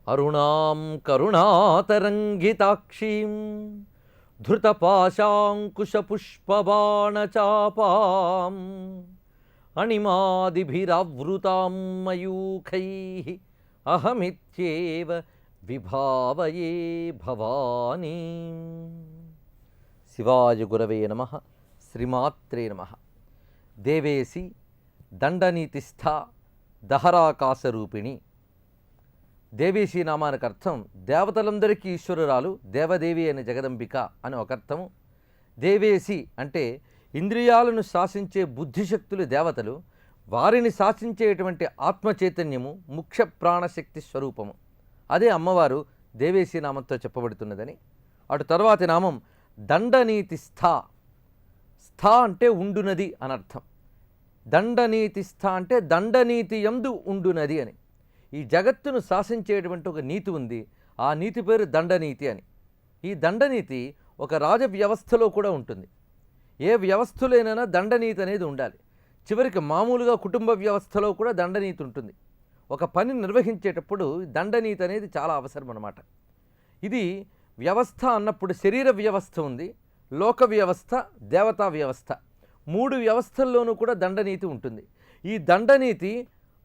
అరుణాం కరుణాతరంగితాక్షీం ధృతపాశాంకుశపుష్పబాణచాపాం అణిమాదిభిరావృతాం మయూఖైః అహమిత్యేవ విభావయే భవానీ. శివాయ గురవే నమః. శ్రీమాత్రే నమః. దేవేసి దండనీతిస్థ దహరాకాశరూపిణి. దేవేశీ నామానికి అర్థం దేవతలందరికీ ఈశ్వరురాలు, దేవదేవి అనే జగదంబిక అని ఒక అర్థము. దేవేశి అంటే ఇంద్రియాలను శాసించే బుద్ధిశక్తులు దేవతలు, వారిని శాసించేటువంటి ఆత్మచైతన్యము ముఖ్య ప్రాణశక్తి స్వరూపము. అదే అమ్మవారు దేవేశీ నామంతో చెప్పబడుతున్నదని. అటు తర్వాతి నామం దండనీతి స్థ. స్థ అంటే ఉండునది అనర్థం. దండనీతి స్థ అంటే దండనీతి యందు ఉండునది అని. ఈ జగత్తును శాసించేటువంటి ఒక నీతి ఉంది, ఆ నీతి పేరు దండనీతి అని. ఈ దండనీతి ఒక రాజ వ్యవస్థలో కూడా ఉంటుంది. ఏ వ్యవస్థలోనైనా దండనీతి అనేది ఉండాలి. చివరికి మామూలుగా కుటుంబ వ్యవస్థలో కూడా దండనీతి ఉంటుంది. ఒక పని నిర్వహించేటప్పుడు దండనీతి అనేది చాలా అవసరం అన్నమాట. ఇది వ్యవస్థ అన్నప్పుడు శరీర వ్యవస్థ ఉంది, లోక వ్యవస్థ, దేవతా వ్యవస్థ, మూడు వ్యవస్థల్లోనూ కూడా దండనీతి ఉంటుంది. ఈ దండనీతి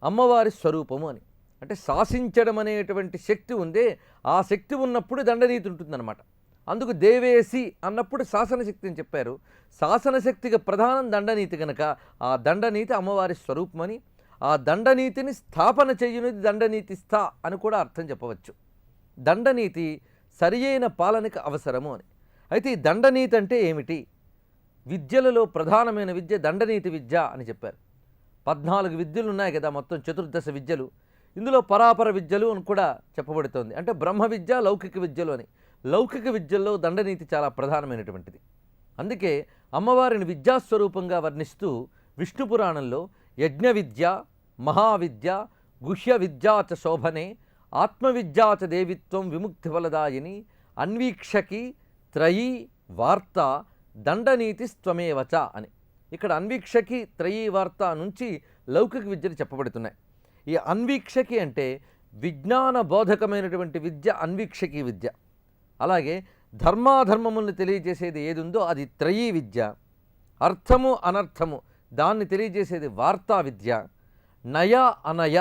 అమ్మవారి స్వరూపము అని. అంటే శాసించడం అనేటువంటి శక్తి ఉందే, ఆ శక్తి ఉన్నప్పుడు దండనీతి ఉంటుందన్నమాట. అందుకు దేవేసి అన్నప్పుడు శాసనశక్తి అని చెప్పారు. శాసనశక్తికి ప్రధానం దండనీతి కనుక ఆ దండనీతి అమ్మవారి స్వరూపమని, ఆ దండనీతిని స్థాపన చెయ్యునిది దండనీతి స్థా అని కూడా అర్థం చెప్పవచ్చు. దండనీతి సరి అయిన పాలనకు అవసరము అని. అయితే ఈ దండనీతి అంటే ఏమిటి? విద్యలలో ప్రధానమైన విద్య దండనీతి విద్య అని చెప్పారు. 14 విద్యలు ఉన్నాయి కదా, మొత్తం చతుర్దశ విద్యలు. ఇందులో పరాపర విద్యలు అని కూడా చెప్పబడుతోంది. అంటే బ్రహ్మ విద్య, లౌకిక విద్యలు అని. లౌకిక విద్యల్లో దండనీతి చాలా ప్రధానమైనటువంటిది. అందుకే అమ్మవారిని విద్యాస్వరూపంగా వర్ణిస్తూ విష్ణు పురాణంలో యజ్ఞ విద్య, మహావిద్య, గుహ్య విద్యాచ శోభనే, ఆత్మవిద్యాచ దేవిత్వం విముక్తి ఫలదాయిని, అన్వీక్షకి త్రయీ వార్త దండనీతి స్త్వమేవచ అని. ఇక్కడ అన్వీక్షకి త్రయీ వార్త నుంచి లౌకిక విద్యలు చెప్పబడుతున్నాయి. ఈ అన్వీక్షకి అంటే విజ్ఞాన బోధకమైనటువంటి విద్య అన్వీక్షకి విద్య. అలాగే ధర్మాధర్మములను తెలియజేసేది ఏది ఉందో అది త్రయీ విద్య. అర్థము అనర్థము దాన్ని తెలియజేసేది వార్తా విద్య. నయ అనయ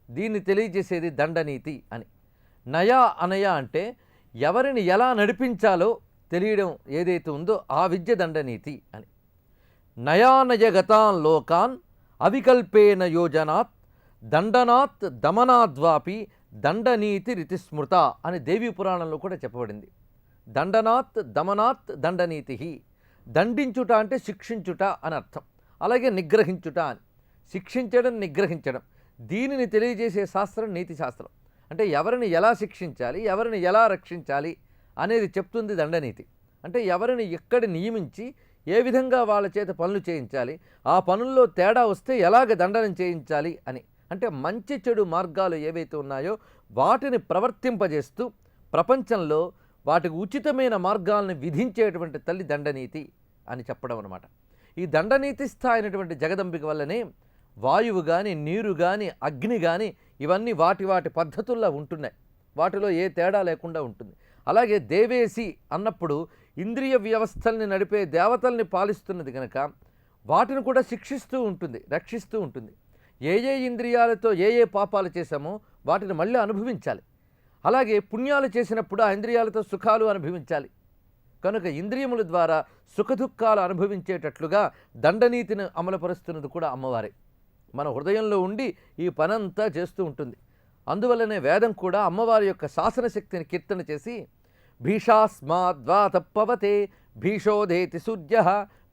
దీన్ని తెలియజేసేది దండనీతి అని. నయ అనయ అంటే ఎవరిని ఎలా నడిపించాలో తెలియడం ఏదైతే ఉందో ఆ విద్య దండనీతి అని. నయానయగతాన్ లోకాన్ అవికల్పేన యోజనాత్ దండనాత్ దమనాద్వాపి దండనీతి రితిస్మృత అని దేవీ పురాణంలో కూడా చెప్పబడింది. దండనాత్ దమనాత్ దండనీతి. దండించుట అంటే శిక్షించుట అని అర్థం. అలాగే నిగ్రహించుట అని. శిక్షించడం, నిగ్రహించడం, దీనిని తెలియజేసే శాస్త్రం నీతి శాస్త్రం. అంటే ఎవరిని ఎలా శిక్షించాలి, ఎవరిని ఎలా రక్షించాలి అనేది చెప్తుంది దండనీతి. అంటే ఎవరిని ఎక్కడ నియమించి ఏ విధంగా వాళ్ళ చేత పనులు చేయించాలి, ఆ పనుల్లో తేడా వస్తే ఎలాగ దండనం చేయించాలి అని. అంటే మంచి చెడు మార్గాలు ఏవైతే ఉన్నాయో వాటిని ప్రవర్తింపజేస్తూ ప్రపంచంలో వాటికి ఉచితమైన మార్గాలను విధించేటువంటి తల్లి దండనీతి అని చెప్పడం అన్నమాట. ఈ దండనీతి స్థాయినటువంటి జగదంబిక వల్లనే వాయువు కానీ, నీరు కానీ, అగ్ని కానీ ఇవన్నీ వాటి వాటి పద్ధతుల్లో ఉంటున్నాయి. వాటిలో ఏ తేడా లేకుండా ఉంటుంది. అలాగే దేవేసి అన్నప్పుడు ఇంద్రియ వ్యవస్థల్ని నడిపే దేవతల్ని పాలిస్తున్నది కనుక వాటిని కూడా శిక్షిస్తూ ఉంటుంది, రక్షిస్తూ ఉంటుంది. ఏ ఏ ఇంద్రియాలతో ఏ ఏ పాపాలు చేశామో వాటిని మళ్ళీ అనుభవించాలి. అలాగే పుణ్యాలు చేసినప్పుడు ఆ ఇంద్రియాలతో సుఖాలు అనుభవించాలి. కనుక ఇంద్రియముల ద్వారా సుఖదుఖాలు అనుభవించేటట్లుగా దండనీతిని అమలుపరుస్తున్నది కూడా అమ్మవారే. మన హృదయంలో ఉండి ఈ పనంతా చేస్తూ ఉంటుంది. అందువల్లనే వేదం కూడా అమ్మవారి యొక్క శాసనశక్తిని కీర్తన చేసి భీషాస్మాద్వాతప్పవతే భీషోదేతి సూర్య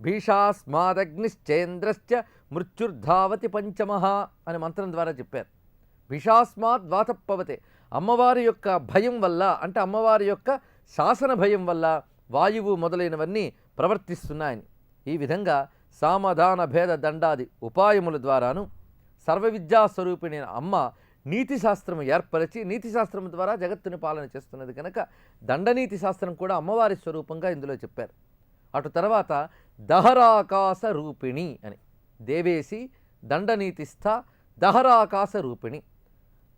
భీషాస్మాదగ్నిశ్చేంద్రశ్చ మృత్యుర్ధావతి పంచమః అని మంత్రం ద్వారా చెప్పారు. భీషాస్మాద్వాతప్పవతే అమ్మవారి యొక్క భయం వల్ల, అంటే అమ్మవారి యొక్క శాసన భయం వల్ల వాయువు మొదలైనవన్నీ ప్రవర్తిస్తున్నాయని. ఈ విధంగా సామధాన భేద దండాది ఉపాయముల ద్వారాను సర్వవిద్యాస్వరూపిణి అమ్మ నీతి శాస్త్రం ఏర్పరిచి నీతి శాస్త్రం ద్వారా జగత్తుని పాలన చేస్తున్నది కనుక దండనీతి శాస్త్రం కూడా అమ్మవారి స్వరూపంగా ఇందులో చెప్పారు. అటు తర్వాత దహరాకాశ రూపిణి అని. దేవేసి దండనీతిస్థ దహరాకాశ రూపిణి.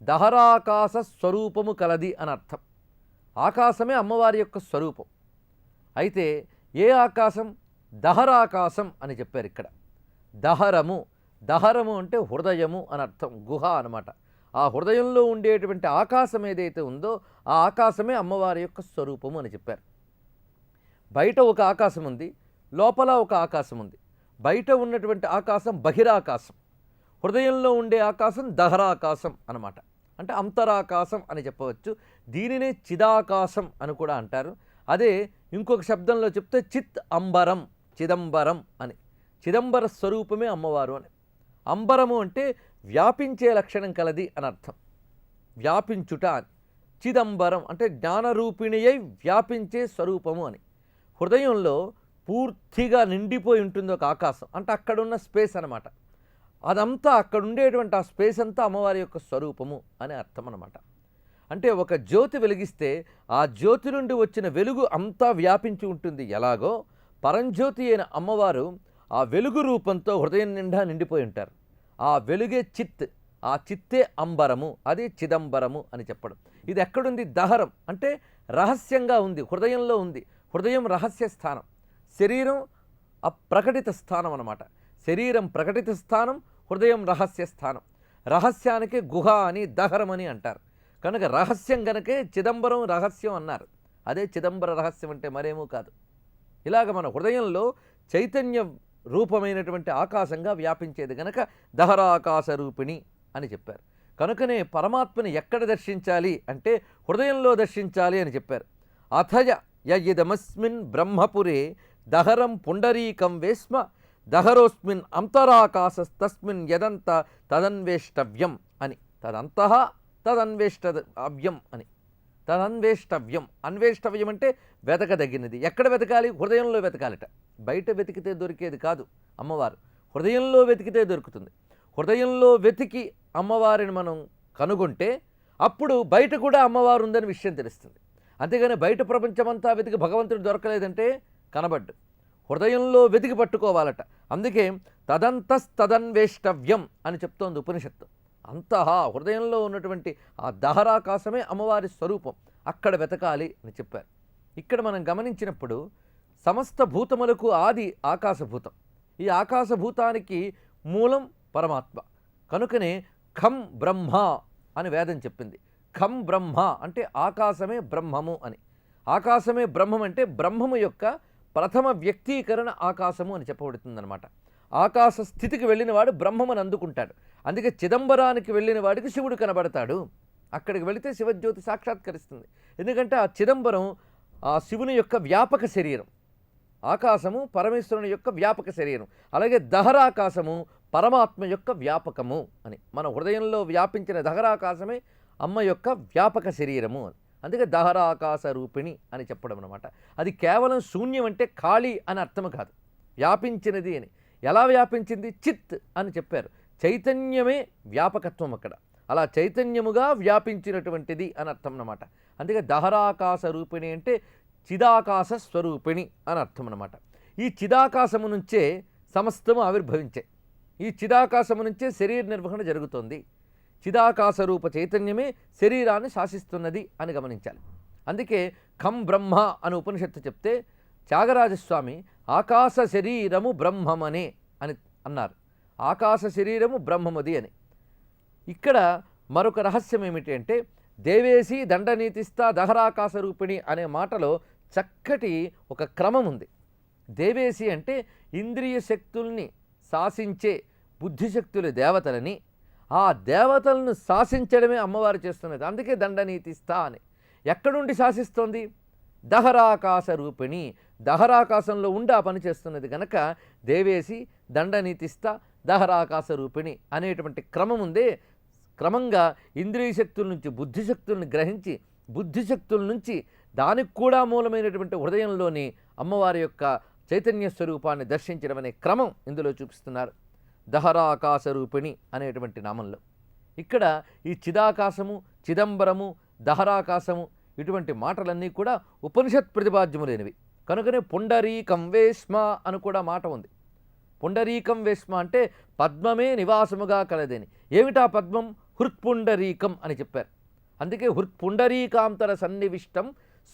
దహరాకాశ స్వరూపము కలది అని అర్థం. ఆకాశమే అమ్మవారి యొక్క స్వరూపం. అయితే ఏ ఆకాశం? దహరాకాశం అని చెప్పారు ఇక్కడ. దహరము, దహరము అంటే హృదయము అని అర్థం, గుహ అన్నమాట. ఆ హృదయంలో ఉండేటువంటి ఆకాశం ఏదైతే ఉందో ఆ ఆకాశమే అమ్మవారి యొక్క స్వరూపము అని చెప్పారు. బయట ఒక ఆకాశం ఉంది, లోపల ఒక ఆకాశం ఉంది. బయట ఉన్నటువంటి ఆకాశం బహిరాకాశం, హృదయంలో ఉండే ఆకాశం దహరాకాశం అన్నమాట. అంటే అంతరాకాశం అని చెప్పవచ్చు. దీనినే చిదాకాశం అని కూడా అంటారు. అదే ఇంకొక శబ్దంలో చెప్తే చిత్ అంబరం, చిదంబరం అని. చిదంబర స్వరూపమే అమ్మవారు అని. అంబరము అంటే వ్యాపించే లక్షణం కలది అని అర్థం, వ్యాపించుట అని. చిదంబరం అంటే జ్ఞానరూపిణి అయి వ్యాపించే స్వరూపము అని. హృదయంలో పూర్తిగా నిండిపోయి ఉంటుంది ఒక ఆకాశం, అంటే అక్కడున్న స్పేస్ అన్నమాట. అదంతా అక్కడ ఉండేటువంటి ఆ స్పేస్ అంతా అమ్మవారి యొక్క స్వరూపము అని అర్థం అన్నమాట. అంటే ఒక జ్యోతి వెలిగిస్తే ఆ జ్యోతి నుండి వచ్చిన వెలుగు అంతా వ్యాపించి ఉంటుంది. ఎలాగో పరంజ్యోతి అయిన అమ్మవారు ఆ వెలుగు రూపంతో హృదయం నిండా నిండిపోయి ఉంటారు. ఆ వెలుగే చిత్, ఆ చిత్తే అంబరము, అది చిదంబరము అని చెప్పడం. ఇది ఎక్కడుంది? దహరం అంటే రహస్యంగా ఉంది, హృదయంలో ఉంది. హృదయం రహస్య స్థానం, శరీరం అప్రకటిత స్థానం అన్నమాట. శరీరం ప్రకటిత స్థానం, హృదయం రహస్య స్థానం. రహస్యానికి గుహ అని దహరం అని అంటారు. కనుక రహస్యం గనకే చిదంబరం రహస్యం అన్నారు. అదే చిదంబర రహస్యం అంటే మరేమో కాదు. ఇలాగ మన హృదయంలో చైతన్య రూపమైనటువంటి ఆకాశంగా వ్యాపించేది గనక దహరాకాశ రూపిణి అని చెప్పారు. కనుకనే పరమాత్మని ఎక్కడ దర్శించాలి అంటే హృదయంలో దర్శించాలి అని చెప్పారు. అథయ యయిదమస్మిన్ బ్రహ్మపురే దహరం పుండరీకం వేస్మ దహరోస్మిన్ అంతరాకాశస్తస్మిన్ యదంత తదన్వేష్టవ్యం అని. తదంతః తదన్వేష్టవ్యం అని. తదన్వేష్టవ్యం, అన్వేష్టవ్యం అంటే వెతకదగినది. ఎక్కడ వెతకాలి? హృదయంలో వెతకాలట. బయట వెతికితే దొరికేది కాదు అమ్మవారు, హృదయంలో వెతికితే దొరుకుతుంది. హృదయంలో వెతికి అమ్మవారిని మనం కనుగొంటే అప్పుడు బయట కూడా అమ్మవారు ఉందని విషయం తెలుస్తుంది. అంతేగాని బయట ప్రపంచమంతా వెతికి భగవంతుడు దొరకలేదంటే కనబడ్డు. హృదయంలో వెతికి పట్టుకోవాలట. అందుకే తదంతస్తదన్వేష్టవ్యం అని చెప్తోంది ఉపనిషత్తు. అంతః హృదయంలో ఉన్నటువంటి ఆ దహరాకాశమే అమ్మవారి స్వరూపం, అక్కడ వెతకాలి అని చెప్పారు. ఇక్కడ మనం గమనించినప్పుడు సమస్త భూతములకు ఆది ఆకాశభూతం. ఈ ఆకాశభూతానికి మూలం పరమాత్మ. కనుకనే ఖం బ్రహ్మ అని వేదం చెప్పింది. ఖం బ్రహ్మ అంటే ఆకాశమే బ్రహ్మము అని. ఆకాశమే బ్రహ్మం అంటే బ్రహ్మము యొక్క ప్రథమ వ్యక్తీకరణ ఆకాశము అని చెప్పబడుతుందన్నమాట. ఆకాశ స్థితికి వెళ్ళినవాడు బ్రహ్మమని అందుకుంటాడు. అందుకే చిదంబరానికి వెళ్ళిన వాడికి శివుడు కనబడతాడు. అక్కడికి వెళితే శివజ్యోతి సాక్షాత్కరిస్తుంది. ఎందుకంటే ఆ చిదంబరం ఆ శివుని యొక్క వ్యాపక శరీరం, ఆకాశము పరమేశ్వరుని యొక్క వ్యాపక శరీరం. అలాగే దహరాకాశము పరమాత్మ యొక్క వ్యాపకము అని. మన హృదయంలో వ్యాపించిన దహరాకాశమే అమ్మ యొక్క వ్యాపక శరీరము అని. అందుకే దహరాకాశ రూపిణి అని చెప్పడం అన్నమాట. అది కేవలం శూన్యం అంటే ఖాళీ అని అర్థం కాదు, వ్యాపించినది అని. ఎలా వ్యాపించింది? చిత్ అని చెప్పారు. చైతన్యమే వ్యాపకత్వం అక్కడ. అలా చైతన్యముగా వ్యాపించినటువంటిది అని అర్థం అన్నమాట. అందుకే దహరాకాశ రూపిణి అంటే చిదాకాశ స్వరూపిణి అని అర్థం అన్నమాట. ఈ చిదాకాశము నుంచే సమస్తము ఆవిర్భవించాయి. ఈ చిదాకాశము నుంచే శరీర నిర్వహణ జరుగుతోంది. చిదాకాశ రూప చైతన్యమే శరీరాన్ని శాసిస్తున్నది అని గమనించాలి. అందుకే ఖం బ్రహ్మ అని ఉపనిషత్తు చెప్తే త్యాగరాజస్వామి ఆకాశ శరీరము బ్రహ్మమనే అని అన్నారు. ఆకాశ శరీరము బ్రహ్మమది అని. ఇక్కడ మరొక రహస్యం ఏమిటి అంటే దేవేసి దండనీతిస్తా దహరాకాశ రూపిణి అనే మాటలో చక్కటి ఒక క్రమం ఉంది. దేవేసి అంటే ఇంద్రియ శక్తుల్ని శాసించే బుద్ధిశక్తుల దేవతలని, ఆ దేవతలను శాసించడమే అమ్మవారు చేస్తున్నది. అందుకే దండనీతిస్తా అని. ఎక్కడుండి శాసిస్తోంది? దహరాకాశ రూపిణి, దహరాకాశంలో ఉండి ఆ పని చేస్తున్నది కనుక దేవేసి దండనీతిస్తా దహరాకాశ రూపిణి అనేటువంటి క్రమం ఉందే. క్రమంగా ఇంద్రియ శక్తుల నుంచి బుద్ధిశక్తుల్ని గ్రహించి, బుద్ధిశక్తుల నుంచి దానికి కూడా మూలమైనటువంటి హృదయంలోని అమ్మవారి యొక్క చైతన్య స్వరూపాన్ని దర్శించడం అనే క్రమం ఇందులో చూపిస్తున్నారు. దహరాకాశ రూపిణి అనేటువంటి నామంలో ఇక్కడ ఈ చిదాకాశము, చిదంబరము, దహరాకాశము ఇటువంటి మాటలన్నీ కూడా ఉపనిషత్ ప్రతిపాద్యములైనవి. కనుకనే పుండరీకం వేష్మ అని కూడా మాట ఉంది. పుండరీకం వేష్మ అంటే పద్మమే నివాసముగా కలదని. ఏమిటా పద్మం? హృత్పుండరీకం అని చెప్పారు. అందుకే హృత్పుండరీకాంతర సన్నివిష్టం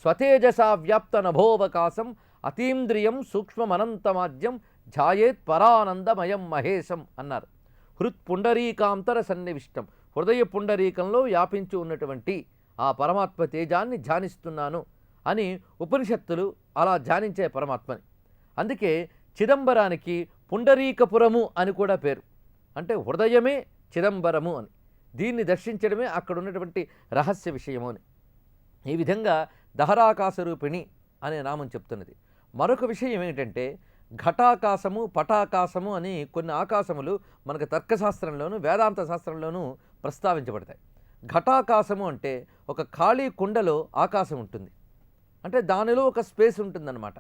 స్వతేజసా వ్యాప్త నభోవకాశం అతీంద్రియం సూక్ష్మమనంతమాద్యం ఝాయేత్ పరానందమయం మహేశం అన్నారు. హృత్పుండరీకాంతర సన్నివిష్టం, హృదయ పుండరీకంలో వ్యాపించి ఉన్నటువంటి ఆ పరమాత్మ తేజాన్ని ధ్యానిస్తున్నాను అని ఉపనిషత్తులు అలా ధ్యానించే పరమాత్మని. అందుకే చిదంబరానికి పుండరీకపురము అని కూడా పేరు. అంటే హృదయమే చిదంబరము అని, దీన్ని దర్శించడమే అక్కడ ఉన్నటువంటి రహస్య విషయము అని. ఈ విధంగా దహరాకాశ రూపిణి అనే నామం చెప్తున్నది. మరొక విషయం ఏంటంటే ఘటాకాశము, పటాకాశము అని కొన్ని ఆకాశములు మనకు తర్కశాస్త్రంలోనూ వేదాంత శాస్త్రంలోనూ ప్రస్తావించబడతాయి. ఘటాకాశము అంటే ఒక ఖాళీ కుండలో ఆకాశం ఉంటుంది, అంటే దానిలో ఒక స్పేస్ ఉంటుందన్నమాట.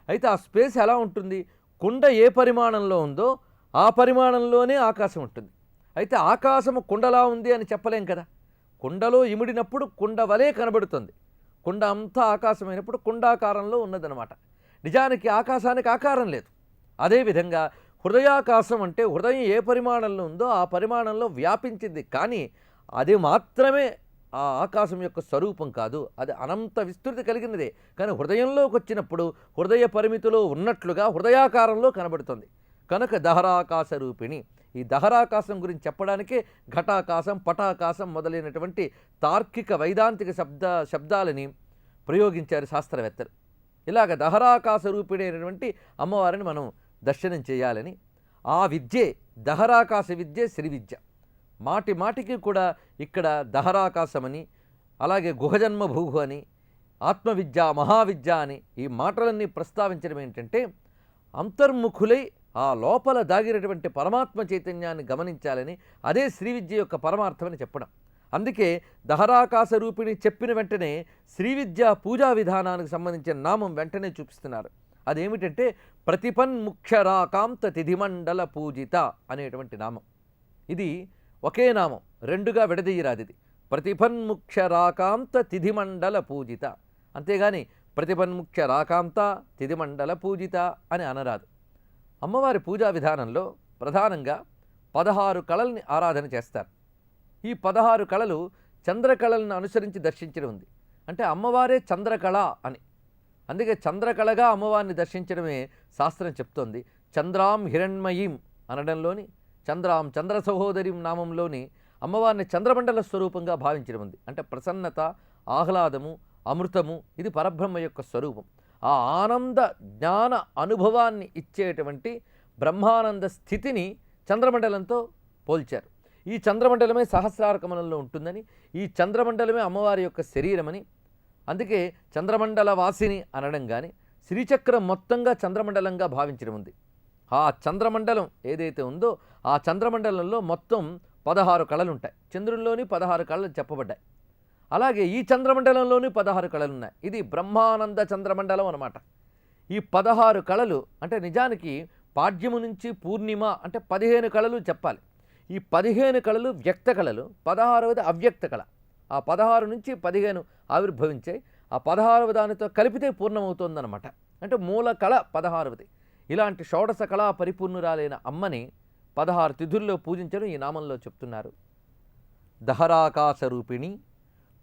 అయితే ఆ స్పేస్ ఎలా ఉంటుంది? కుండ ఏ పరిమాణంలో ఉందో ఆ పరిమాణంలోనే ఆకాశం ఉంటుంది. అయితే ఆకాశము కుండలా ఉంది అని చెప్పలేం కదా. కుండలో ఇమిడినప్పుడు కుండ వలే కనబడుతుంది, కుండ అంతా ఆకాశమైనప్పుడు కుండాకారంలో ఉన్నదన్నమాట. నిజానికి ఆకాశానికి ఆకారం లేదు. అదేవిధంగా హృదయాకాశం అంటే హృదయం ఏ పరిమాణంలో ఉందో ఆ పరిమాణంలో వ్యాపించింది, కానీ అది మాత్రమే ఆ ఆకాశం యొక్క స్వరూపం కాదు, అది అనంత విస్తృతి కలిగినదే. కానీ హృదయంలోకి వచ్చినప్పుడు హృదయ పరిమితిలో ఉన్నట్లుగా హృదయాకారంలో కనబడుతుంది. కనుక దహరాకాశ రూపిణి. ఈ దహరాకాశం గురించి చెప్పడానికే ఘటాకాశం, పటాకాశం మొదలైనటువంటి తార్కిక వైదాంతిక శబ్దాలని ప్రయోగించారు శాస్త్రవేత్తలు. ఇలాగ దహరాకాశ రూపిణి అయినటువంటి అమ్మవారిని మనం దర్శనం చేయాలని. ఆ విద్యే దహరాకాశ విద్యే శ్రీ విద్య. మాటి మాటికి కూడా ఇక్కడ దహరాకాశమని, అలాగే గుహజన్మ భూహు అని, ఆత్మవిద్య, మహావిద్య అని ఈ మాటలన్నీ ప్రస్తావించడం ఏంటంటే అంతర్ముఖులై ఆ లోపల దాగినటువంటి పరమాత్మ చైతన్యాన్ని గమనించాలని, అదే శ్రీ విద్య యొక్క పరమార్థమని చెప్పడం. అందుకే దహరాకాశ రూపిణి చెప్పిన వెంటనే శ్రీ విద్య పూజా విధానానికి సంబంధించిన నామం వెంటనే చూపిస్తున్నారు. అదేమిటంటే ప్రతిపన్ముక్షరాకాంత తిథిమండల పూజిత అనేటువంటి నామం. ఇది ఒకే నామం, రెండుగా విడదీయరాది. ఇది ప్రతిపన్ముక్షరాకాంత తిథిమండల పూజిత, అంతేగాని ప్రతిపన్ముక్షరాకాంత తిథిమండల పూజిత అని అనరాదు. అమ్మవారి పూజా విధానంలో ప్రధానంగా 16 కళల్ని ఆరాధన చేస్తారు. ఈ 16 కళలు చంద్రకళలను అనుసరించి దర్శించడం ఉంది. అంటే అమ్మవారే చంద్రకళ అని, అందుకే చంద్రకళగా అమ్మవారిని దర్శించడమే శాస్త్రం చెప్తోంది. చంద్రాం హిరణ్మయీం అనడంలోని, చంద్రాం చంద్ర సహోదరీం నామంలోని అమ్మవారిని చంద్రమండల స్వరూపంగా భావించడం ఉంది. అంటే ప్రసన్నత, ఆహ్లాదము, అమృతము ఇది పరబ్రహ్మ యొక్క స్వరూపం. ఆ ఆనంద జ్ఞాన అనుభవాన్ని ఇచ్చేటువంటి బ్రహ్మానంద స్థితిని చంద్రమండలంతో పోల్చారు. ఈ చంద్రమండలమే సహస్రార కమలంలో ఉంటుందని, ఈ చంద్రమండలమే అమ్మవారి యొక్క శరీరమని, అందుకే చంద్రమండల వాసిని అనడం కానీ శ్రీచక్రం మొత్తంగా చంద్రమండలంగా భావించడం ఉంది. ఆ చంద్రమండలం ఏదైతే ఉందో ఆ చంద్రమండలంలో మొత్తం 16 కళలు ఉంటాయి. చంద్రుల్లోని 16 కళలు చెప్పబడ్డాయి. అలాగే ఈ చంద్రమండలంలోని 16 కళలు ఉన్నాయి. ఇది బ్రహ్మానంద చంద్రమండలం అన్నమాట. ఈ 16 కళలు అంటే నిజానికి పాడ్యము నుంచి పూర్ణిమ అంటే 15 కళలు చెప్పాలి. ఈ 15 కళలు వ్యక్త కళలు, 16వది అవ్యక్త కళ. ఆ 16 నుంచి 15 ఆవిర్భవించాయి. ఆ 16వ దానితో కలిపితే పూర్ణమవుతోందన్నమాట. అంటే మూల కళ 16వది. ఇలాంటి షోడశ కళా పరిపూర్ణురాలైన అమ్మని 16 తిథుల్లో పూజించడం ఈ నామంలో చెప్తున్నారు. దహరాకాశ రూపిణి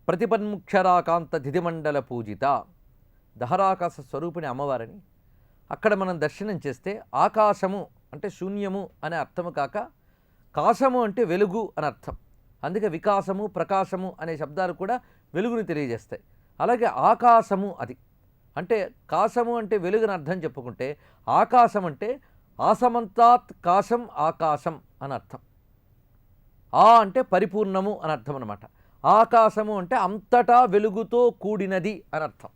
ప్రతిపన్ముక్షరాకాంత తిథిమండల పూజిత. దహరాకాశ స్వరూపిణి అమ్మవారిని అక్కడ మనం దర్శనం చేస్తే ఆకాశము అంటే శూన్యము అనే అర్థము కాక కాశము అంటే వెలుగు అని అర్థం. అందుకే వికాసము, ప్రకాశము అనే శబ్దాలు కూడా వెలుగుని తెలియజేస్తాయి. అలాగే ఆకాశము అది అంటే కాశము అంటే వెలుగుని అర్థం చెప్పుకుంటే, ఆకాశం అంటే ఆసమంతాత్ కాశం ఆకాశం అని అర్థం. ఆ అంటే పరిపూర్ణము అని అర్థం అన్నమాట. ఆకాశము అంటే అంతటా వెలుగుతో కూడినది అని అర్థం.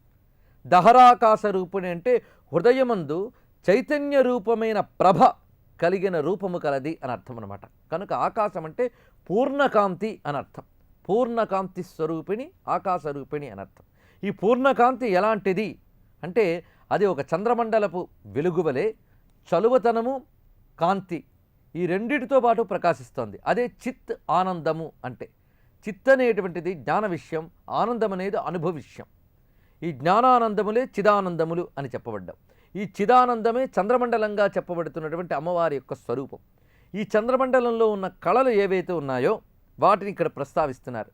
దహరాకాశ రూపిణి అంటే హృదయమందు చైతన్య రూపమైన ప్రభ కలిగిన రూపము కలది అని అర్థం అన్నమాట. కనుక ఆకాశం అంటే పూర్ణకాంతి అని అర్థం. పూర్ణకాంతి స్వరూపిణి ఆకాశ రూపిణి అని అర్థం. ఈ పూర్ణకాంతి ఎలాంటిది అంటే అది ఒక చంద్రమండలపు వెలుగువలే చలువతనము, కాంతి ఈ రెండిటితో పాటు ప్రకాశిస్తోంది. అదే చిత్ ఆనందము అంటే. చిత్ అనేటువంటిది జ్ఞాన విషయం, ఆనందం అనేది అనుభవ విషయం. ఈ జ్ఞానానందములే చిదానందములు అని చెప్పబడ్డాం. ఈ చిదానందమే చంద్రమండలంగా చెప్పబడుతున్నటువంటి అమ్మవారి యొక్క స్వరూపం. ఈ చంద్రమండలంలో ఉన్న కళలు ఏవైతే ఉన్నాయో వాటిని ఇక్కడ ప్రస్తావిస్తున్నారు.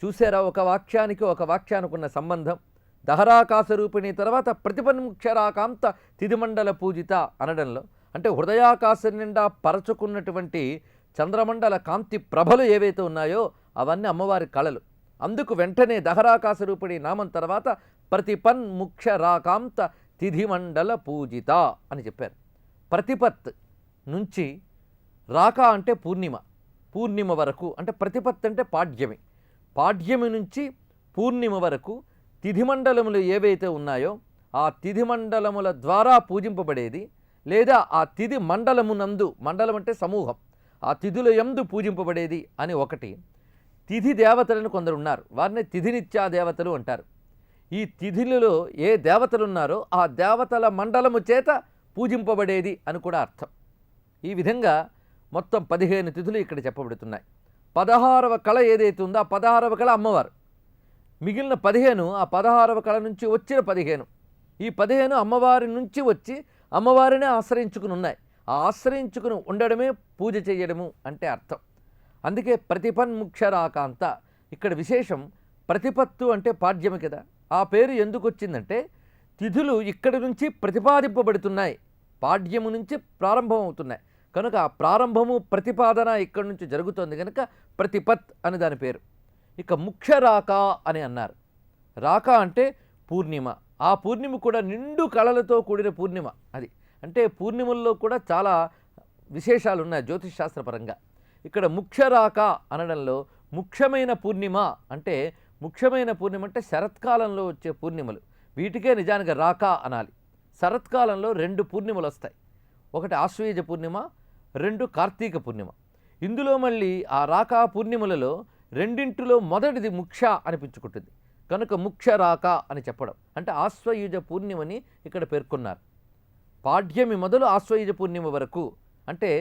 చూసారా ఒక వాక్యానికి ఒక వాక్యానికి ఉన్న సంబంధం. దహరాకాశ రూపిణి తర్వాత ప్రతిపన్ముక్షరాకాంత తిదిమండల పూజిత అనడంలో అంటే హృదయాకాశం నిండా పరచుకున్నటువంటి చంద్రమండల కాంతి ప్రభలు ఏవైతే ఉన్నాయో అవన్నీ అమ్మవారి కళలు. అందుకు వెంటనే దహరాకాశ రూపిణి నామం తర్వాత ప్రతిపన్ముక్షరాకాంత తిథిమండల పూజిత అని చెప్పారు. ప్రతిపత్ నుంచి రాక అంటే పూర్ణిమ, పూర్ణిమ వరకు అంటే ప్రతిపత్ అంటే పాడ్యమి, పాడ్యమి నుంచి పూర్ణిమ వరకు తిథిమండలములు ఏవైతే ఉన్నాయో ఆ తిథిమండలముల ద్వారా పూజింపబడేది లేదా ఆ తిథి మండలమునందు, మండలం అంటే సమూహం, ఆ తిథుల యందు పూజింపబడేది అని ఒకటి. తిథి దేవతలను కొందరు ఉన్నారు, వారిని తిథినిత్యా దేవతలు అంటారు. ఈ తిథులలో ఏ దేవతలు ఉన్నారో ఆ దేవతల మండలము చేత పూజింపబడేది అని కూడా అర్థం. ఈ విధంగా మొత్తం 15 తిథులు ఇక్కడ చెప్పబడుతున్నాయి. 16వ కళ ఏదైతే ఉందో ఆ 16వ కళ అమ్మవారు. మిగిలిన 15 ఆ 16వ కళ నుంచి వచ్చిన 15. ఈ 15 అమ్మవారి నుంచి వచ్చి అమ్మవారినే ఆశ్రయించుకుని ఉన్నాయి. ఆ ఆశ్రయించుకుని ఉండడమే పూజ చేయడము అంటే అర్థం. అందుకే ప్రతిపన్ముక్షరాకాంత ఇక్కడ విశేషం. ప్రతిపత్తు అంటే పాడ్యమి కదా, ఆ పేరు ఎందుకు వచ్చిందంటే తిథులు ఇక్కడి నుంచి ప్రతిపాదింపబడుతున్నాయి, పాడ్యము నుంచి ప్రారంభం అవుతున్నాయి కనుక ఆ ప్రారంభము ప్రతిపాదన ఇక్కడి నుంచి జరుగుతోంది కనుక ప్రతిపత్ అని దాని పేరు. ఇక ముఖ్యరాక అని అన్నారు. రాక అంటే పూర్ణిమ, ఆ పూర్ణిమ కూడా నిండు కళలతో కూడిన పూర్ణిమ. అది అంటే పూర్ణిమల్లో కూడా చాలా విశేషాలు ఉన్నాయి జ్యోతిష్ శాస్త్రపరంగా. ఇక్కడ ముఖ్యరాక అనడంలో ముఖ్యమైన పూర్ణిమ అంటే, ముఖ్యమైన పూర్ణిమ అంటే శరత్కాలంలో వచ్చే పూర్ణిమలు, వీటికే నిజానికి రాక అనాలి. శరత్కాలంలో 2 పూర్ణిమలు వస్తాయి, ఒకటి ఆశ్వయుజ పూర్ణిమ, 2 కార్తీక పూర్ణిమ. ఇందులో మళ్ళీ ఆ రాక పూర్ణిమలలో రెండింటిలో మొదటిది ముఖ్య అనిపించుకుంటుంది కనుక ముఖ్య రాక అని చెప్పడం అంటే ఆశ్వయుజ పూర్ణిమని ఇక్కడ పేర్కొన్నారు. పాడ్యమి మొదలు ఆశ్వయుజ పూర్ణిమ వరకు అంటే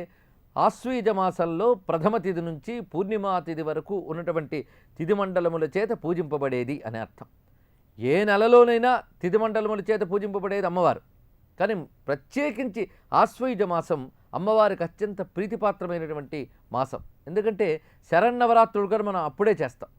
ఆశ్వయుజ మాసంలో ప్రథమ తిథి నుంచి పూర్ణిమా తిథి వరకు ఉన్నటువంటి తిథి మండలముల చేత పూజింపబడేది అని అర్థం. ఏ నెలలోనైనా తిథి మండలముల చేత పూజింపబడేది అమ్మవారు, కానీ ప్రత్యేకించి ఆశ్వయుజ మాసం అమ్మవారికి అత్యంత ప్రీతిపాత్రమైనటువంటి మాసం. ఎందుకంటే శరన్నవరాత్రులు కూడా మనం అప్పుడే చేస్తాం.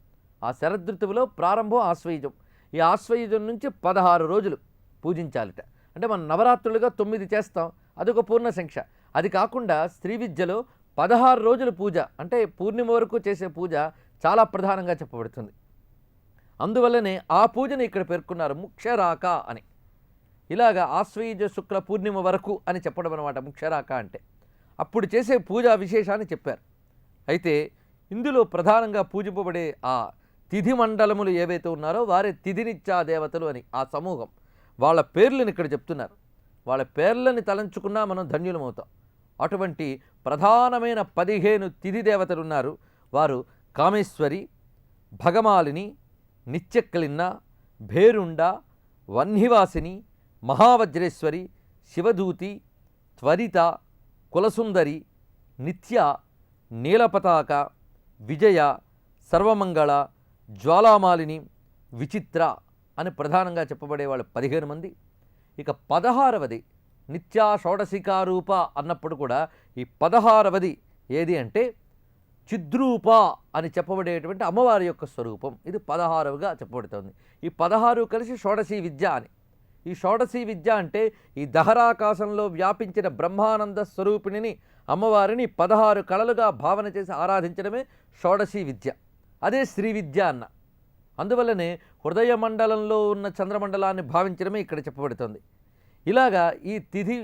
ఆ శరదృతువులో ప్రారంభం ఆశ్వయుజం. ఈ ఆశ్వయుజం నుంచి 16 రోజులు పూజించాలిట. అంటే మనం నవరాత్రులుగా 9 చేస్తాం, అదొక పూర్ణ సంఖ్య. అది కాకుండా స్త్రీ విద్యలో 16 రోజుల పూజ అంటే పూర్ణిమ వరకు చేసే పూజ చాలా ప్రధానంగా చెప్పబడుతుంది. అందువల్లనే ఆ పూజని ఇక్కడ పేర్కొన్నారు ముఖ్యరాక అని. ఇలాగా ఆశ్వయుజ శుక్ల పూర్ణిమ వరకు అని చెప్పడం అనమాట ముఖ్యరాక అంటే. అప్పుడు చేసే పూజా విశేషాన్ని చెప్పారు. అయితే ఇందులో ప్రధానంగా పూజింపబడే ఆ తిథి మండలములు ఏవైతే ఉన్నారో వారే తిథినిత్యా దేవతలు అని ఆ సమూహం, వాళ్ళ పేర్లను ఇక్కడ చెప్తున్నారు. వాళ్ళ పేర్లని తలంచుకున్నా మనం ధన్యులమవుతాం. అటువంటి ప్రధానమైన 15 తిథి దేవతలు ఉన్నారు. వారు కామేశ్వరి, భగమాలిని, నిత్యక్లిన్న, భేరుండ, వన్హివాసిని, మహావజ్రేశ్వరి, శివదూతి, త్వరిత, కులసుందరి, నిత్య, నీలపతాక, విజయ, సర్వమంగళ, జ్వాలామాలిని, విచిత్ర అని ప్రధానంగా చెప్పబడే వాళ్ళు 15 మంది. ఇక 16వది నిత్యా షోడశికారూప అన్నప్పుడు కూడా ఈ 16వది ఏది అంటే చిద్రూప అని చెప్పబడేటువంటి అమ్మవారి యొక్క స్వరూపం. ఇది 16వగా చెప్పబడుతుంది. ఈ 16 కలిసి షోడశీ విద్య అని. ఈ షోడశీ విద్య అంటే ఈ దహరాకాశంలో వ్యాపించిన బ్రహ్మానంద స్వరూపిణిని అమ్మవారిని 16 కళలుగా భావన చేసి ఆరాధించడమే షోడశీ విద్య. అదే శ్రీ విద్య అన్న. అందువల్లనే హృదయ మండలంలో ఉన్న చంద్రమండలాన్ని భావించడమే ఇక్కడ చెప్పబడుతుంది. ఇలాగా ఈ తిథి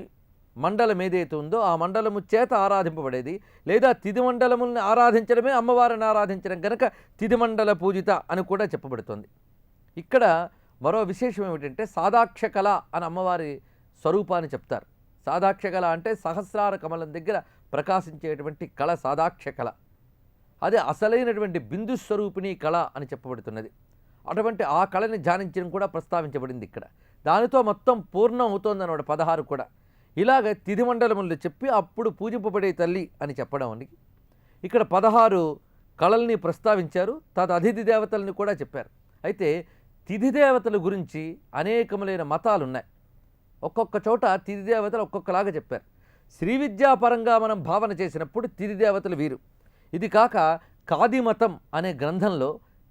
మండలం ఏదైతే ఉందో ఆ మండలము చేత ఆరాధింపబడేది లేదా తిథి మండలముల్ని ఆరాధించడమే అమ్మవారిని ఆరాధించడం కనుక తిథి మండల పూజిత అని కూడా చెప్పబడుతుంది. ఇక్కడ మరో విశేషం ఏమిటంటే సాదాక్ష కళ అని అమ్మవారి స్వరూపాన్ని చెప్తారు. సాదాక్ష కళ అంటే సహస్రార కమలం దగ్గర ప్రకాశించేటువంటి కళ సాదాక్ష కళ. అది అసలైనటువంటి బిందు స్వరూపిణి కళ అని చెప్పబడుతున్నది. అటువంటి ఆ కళని ధ్యానించడం కూడా ప్రస్తావించబడింది ఇక్కడ. దానితో మొత్తం పూర్ణం అవుతోందన్నమాట 16 కూడా. ఇలాగ తిథి మండలములు చెప్పి అప్పుడు పూజింపబడే తల్లి అని చెప్పడం అని ఇక్కడ 16 కళల్ని ప్రస్తావించారు. అతిథి దేవతల్ని కూడా చెప్పారు. అయితే తిథి దేవతల గురించి అనేకములైన మతాలు ఉన్నాయి. ఒక్కొక్క చోట తిథి దేవతలు ఒక్కొక్కలాగా చెప్పారు. శ్రీ విద్యాపరంగా మనం భావన చేసినప్పుడు తిథి దేవతలు వీరు. ఇది కాక కాదిమతం అనే గ్రంథంలో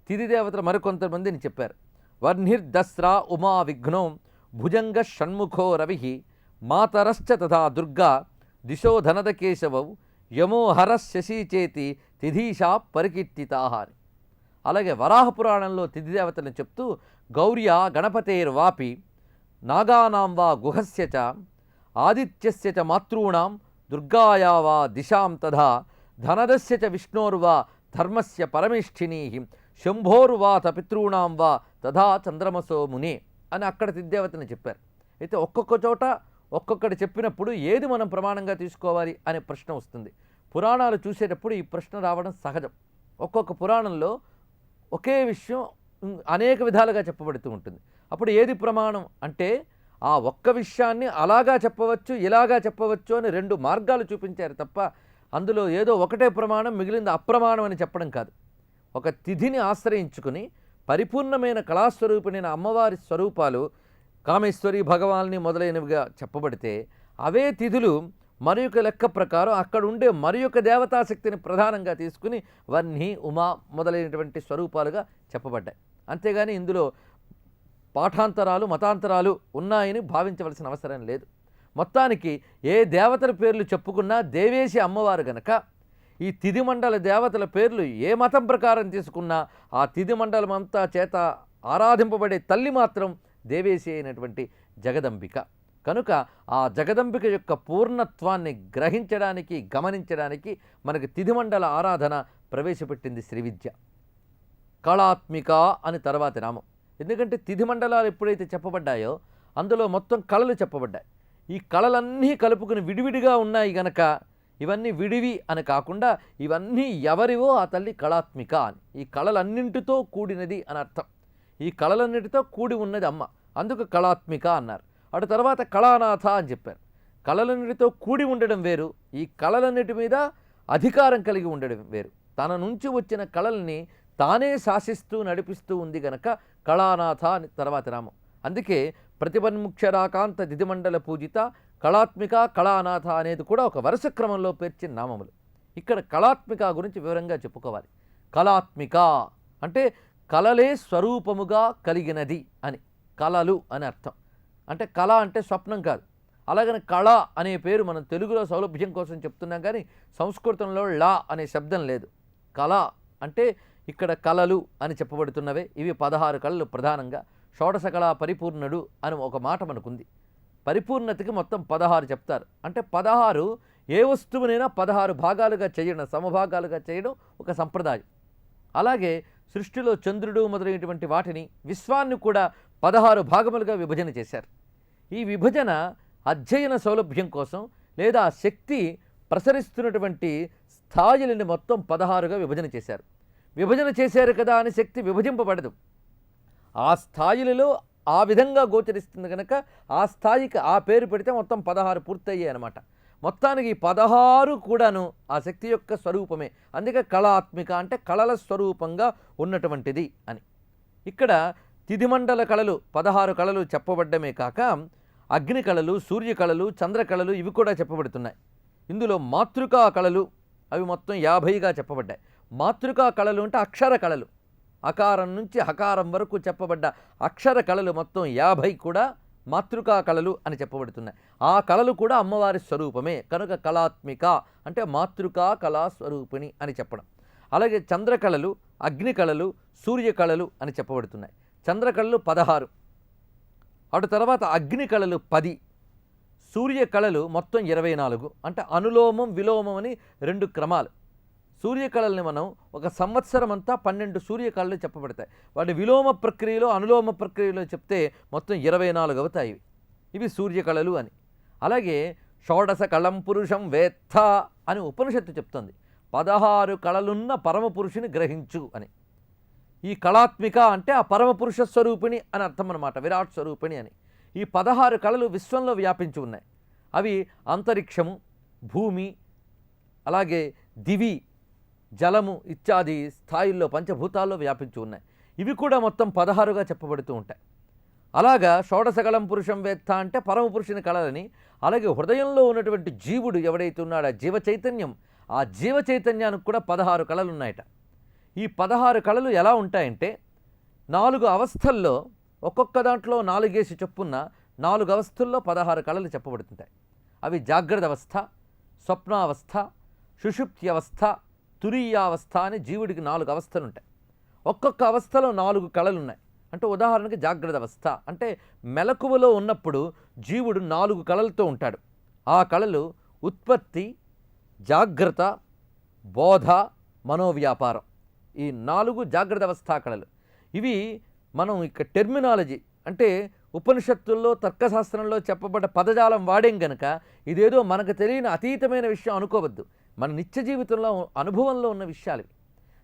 తిథి దేవతలు మరికొంతమందిని చెప్పారు. వర్ణిర్దస్రా ఉమా విఘ్నోం భుజంగ షణ్ముఖో రవి మాతరశ్చ తథా దుర్గా దిశో ధనద కేశవౌ యమో హర శశీచేతి తిథీషా పరికీర్తితాః అని. అలాగే వరాహ పురాణంలో తిథి దేవతలను చెప్తూ గౌర్య గణపతేర్వాపి నాగానాం వా గుహస్య చ ఆదిత్యస్య చ మాతॄణాం దుర్గాయా వా దిశాం తథా ధనదస్య చ విష్ణోర్వా ధర్మస్య పరమేష్ఠినీ శంభోర్వాత పితॄణాం వా తథా చంద్రమసో మునే అని అక్కడ తిథిదేవతని చెప్పారు. అయితే ఒక్కొక్క చోట ఒక్కొక్కటి చెప్పినప్పుడు ఏది మనం ప్రమాణంగా తీసుకోవాలి అనే ప్రశ్న వస్తుంది. పురాణాలు చూసేటప్పుడు ఈ ప్రశ్న రావడం సహజం. ఒక్కొక్క పురాణంలో ఒకే విషయం అనేక విధాలుగా చెప్పబడుతూ ఉంటుంది. అప్పుడు ఏది ప్రమాణం అంటే ఆ ఒక్క విషయాన్ని అలాగా చెప్పవచ్చు, ఇలాగా చెప్పవచ్చు అని రెండు మార్గాలు చూపించారు తప్ప అందులో ఏదో ఒకటే ప్రమాణం మిగిలింది అప్రమాణం అని చెప్పడం కాదు. ఒక తిథిని ఆశ్రయించుకుని పరిపూర్ణమైన కళాస్వరూపిణైన అమ్మవారి స్వరూపాలు కామేశ్వరి భగవాన్ని మొదలైనవిగా చెప్పబడితే అవే తిథులు మరి యొక్క లెక్క ప్రకారం అక్కడ ఉండే మరి యొక్క దేవతాశక్తిని ప్రధానంగా తీసుకుని వహ్ని ఉమా మొదలైనటువంటి స్వరూపాలుగా చెప్పబడ్డాయి. అంతేగాని ఇందులో పాఠాంతరాలు మతాంతరాలు ఉన్నాయని భావించవలసిన అవసరం లేదు. మొత్తానికి ఏ దేవతల పేర్లు చెప్పుకున్నా దేవేశి అమ్మవారు గనక ఈ తిథి మండల దేవతల పేర్లు ఏ మతం ప్రకారం తీసుకున్నా ఆ తిథి మండలం అంతా చేత ఆరాధింపబడే తల్లి మాత్రం దేవేశి అయినటువంటి జగదంబిక. కనుక ఆ జగదంబిక యొక్క పూర్ణత్వాన్ని గ్రహించడానికి గమనించడానికి మనకి తిథి మండల ఆరాధన ప్రవేశపెట్టింది శ్రీ విద్య. కళాత్మిక అని తర్వాతి నామం. ఎందుకంటే తిథి మండలాలు ఎప్పుడైతే చెప్పబడ్డాయో అందులో మొత్తం కళలు చెప్పబడ్డాయి. ఈ కళలన్నీ కలుపుకుని విడివిడిగా ఉన్నాయి గనక ఇవన్నీ విడివి అని కాకుండా ఇవన్నీ ఎవరివో ఆ తల్లి కళాత్మిక అని. ఈ కళలన్నింటితో కూడినది అని అర్థం. ఈ కళలన్నిటితో కూడి ఉన్నది అమ్మ, అందుకు కళాత్మిక అన్నారు. అటు తర్వాత కళానాథ అని చెప్పారు. కళలన్నిటితో కూడి ఉండడం వేరు, ఈ కళలన్నిటి మీద అధికారం కలిగి ఉండడం వేరు. తన నుంచి వచ్చిన కళల్ని తానే శాసిస్తూ నడిపిస్తూ ఉంది గనక కళానాథ అని తర్వాతి నామం. అందుకే ప్రతిపన్ముఖ్యరాకాంత దిదిమండల పూజిత కళాత్మిక కళానాథ అనేది కూడా ఒక వరుస క్రమంలో పేర్చిన నామములు. ఇక్కడ కళాత్మిక గురించి వివరంగా చెప్పుకోవాలి. కళాత్మిక అంటే కళలే స్వరూపముగా కలిగినది అని, కళలు అని అర్థం. అంటే కళ అంటే స్వప్నం కాదు. అలాగని కళ అనే పేరు మనం తెలుగులో సౌలభ్యం కోసం చెప్తున్నాం, కానీ సంస్కృతంలో లా అనే శబ్దం లేదు. కళ అంటే ఇక్కడ కళలు అని చెప్పబడుతున్నవే. ఇవి 16 కళలు ప్రధానంగా. షోడశ కళా పరిపూర్ణుడు అని ఒక మాట మనకుంది. పరిపూర్ణతకి మొత్తం 16 చెప్తారు. అంటే 16 ఏ వస్తువునైనా 16 భాగాలుగా చేయడం, సమభాగాలుగా చేయడం ఒక సంప్రదాయం. అలాగే సృష్టిలో చంద్రుడు మొదలైనటువంటి వాటిని, విశ్వాన్ని కూడా 16 భాగములుగా విభజన చేశారు. ఈ విభజన అధ్యయన సౌలభ్యం కోసం లేదా శక్తి ప్రసరిస్తున్నటువంటి స్థాయిలని మొత్తం 16గా విభజన చేశారు. విభజన చేశారు కదా అని శక్తి విభజింపబడదు. ఆ స్థాయిలలో ఆ విధంగా గోచరిస్తుంది కనుక ఆ స్థాయికి ఆ పేరు పెడితే మొత్తం 16 పూర్తయ్యాయి అన్నమాట. మొత్తానికి ఈ 16 కూడాను ఆ శక్తి యొక్క స్వరూపమే. అందుకే కళాత్మిక అంటే కళల స్వరూపంగా ఉన్నటువంటిది అని. ఇక్కడ తిథిమండల కళలు 16 కళలు చెప్పబడ్డమే కాక అగ్ని కళలు, సూర్య కళలు, చంద్ర కళలు ఇవి కూడా చెప్పబడుతున్నాయి. ఇందులో మాతృకా కళలు అవి మొత్తం 50గా చెప్పబడ్డాయి. మాతృకా కళలు అంటే అక్షర కళలు, అకారం నుంచి హకారం వరకు చెప్పబడ్డ అక్షర కళలు మొత్తం 50 కూడా మాతృకా కళలు అని చెప్పబడుతున్నాయి. ఆ కళలు కూడా అమ్మవారి స్వరూపమే కనుక కళాత్మిక అంటే మాతృకా కళా స్వరూపిణి అని చెప్పడం. అలాగే చంద్రకళలు, అగ్ని కళలు, సూర్య కళలు అని చెప్పబడుతున్నాయి. చంద్రకళలు 16, అటు తర్వాత అగ్ని కళలు 10, సూర్య కళలు మొత్తం 24. అంటే అనులోమం విలోమం అని 2 క్రమాలు. సూర్యకళల్ని మనం ఒక సంవత్సరం అంతా 12 సూర్యకళలు చెప్పబడతాయి. వాటి విలోమ ప్రక్రియలో అనులోమ ప్రక్రియలో చెప్తే మొత్తం 24 అవుతాయి. ఇవి సూర్యకళలు అని. అలాగే షోడశ కళం పురుషం వేత్త అని ఉపనిషత్తు చెప్తుంది. 16 కళలున్న పరమపురుషుని గ్రహించు అని. ఈ కళాత్మిక అంటే ఆ పరమపురుష స్వరూపిణి అని అర్థం అన్నమాట, విరాట్ స్వరూపిణి అని. ఈ 16 కళలు విశ్వంలో వ్యాపించి ఉన్నాయి. అవి అంతరిక్షము, భూమి, అలాగే దివి, జలము ఇత్యాది స్థాయిల్లో పంచభూతాల్లో వ్యాపించి ఉన్నాయి. ఇవి కూడా మొత్తం 16గా చెప్పబడుతూ ఉంటాయి. అలాగా షోడశకళం పురుషం వేత్త అంటే పరమపురుషుని కళలని. అలాగే హృదయంలో ఉన్నటువంటి జీవుడు ఎవడైతే ఉన్నాడో జీవ చైతన్యం, ఆ జీవ చైతన్యానికి కూడా 16 కళలు ఉన్నాయట. ఈ 16 కళలు ఎలా ఉంటాయంటే 4 అవస్థల్లో ఒక్కొక్క దాంట్లో 4 చొప్పున 4 అవస్థల్లో 16 కళలు చెప్పబడుతుంటాయి. అవి జాగ్రత్త అవస్థ, స్వప్నావస్థ, సుషుప్తి అవస్థ, తురీయావస్థ అని జీవుడికి 4 అవస్థలు ఉంటాయి. ఒక్కొక్క అవస్థలో 4 కళలు ఉన్నాయి. అంటే ఉదాహరణకి జాగ్రత్త అవస్థ అంటే మెలకువలో ఉన్నప్పుడు జీవుడు 4 కళలతో ఉంటాడు. ఆ కళలు ఉత్పత్తి, జాగ్రత్త, బోధ, మనోవ్యాపారం. ఈ 4 జాగ్రత్త అవస్థా కళలు. ఇవి మనం ఇక టెర్మినాలజీ అంటే ఉపనిషత్తుల్లో తర్కశాస్త్రంలో చెప్పబడ్డ పదజాలం వాడేం గనక ఇదేదో మనకు తెలియని అతీతమైన విషయం అనుకోవద్దు. మన నిత్య జీవితంలో అనుభవంలో ఉన్న విషయాలు.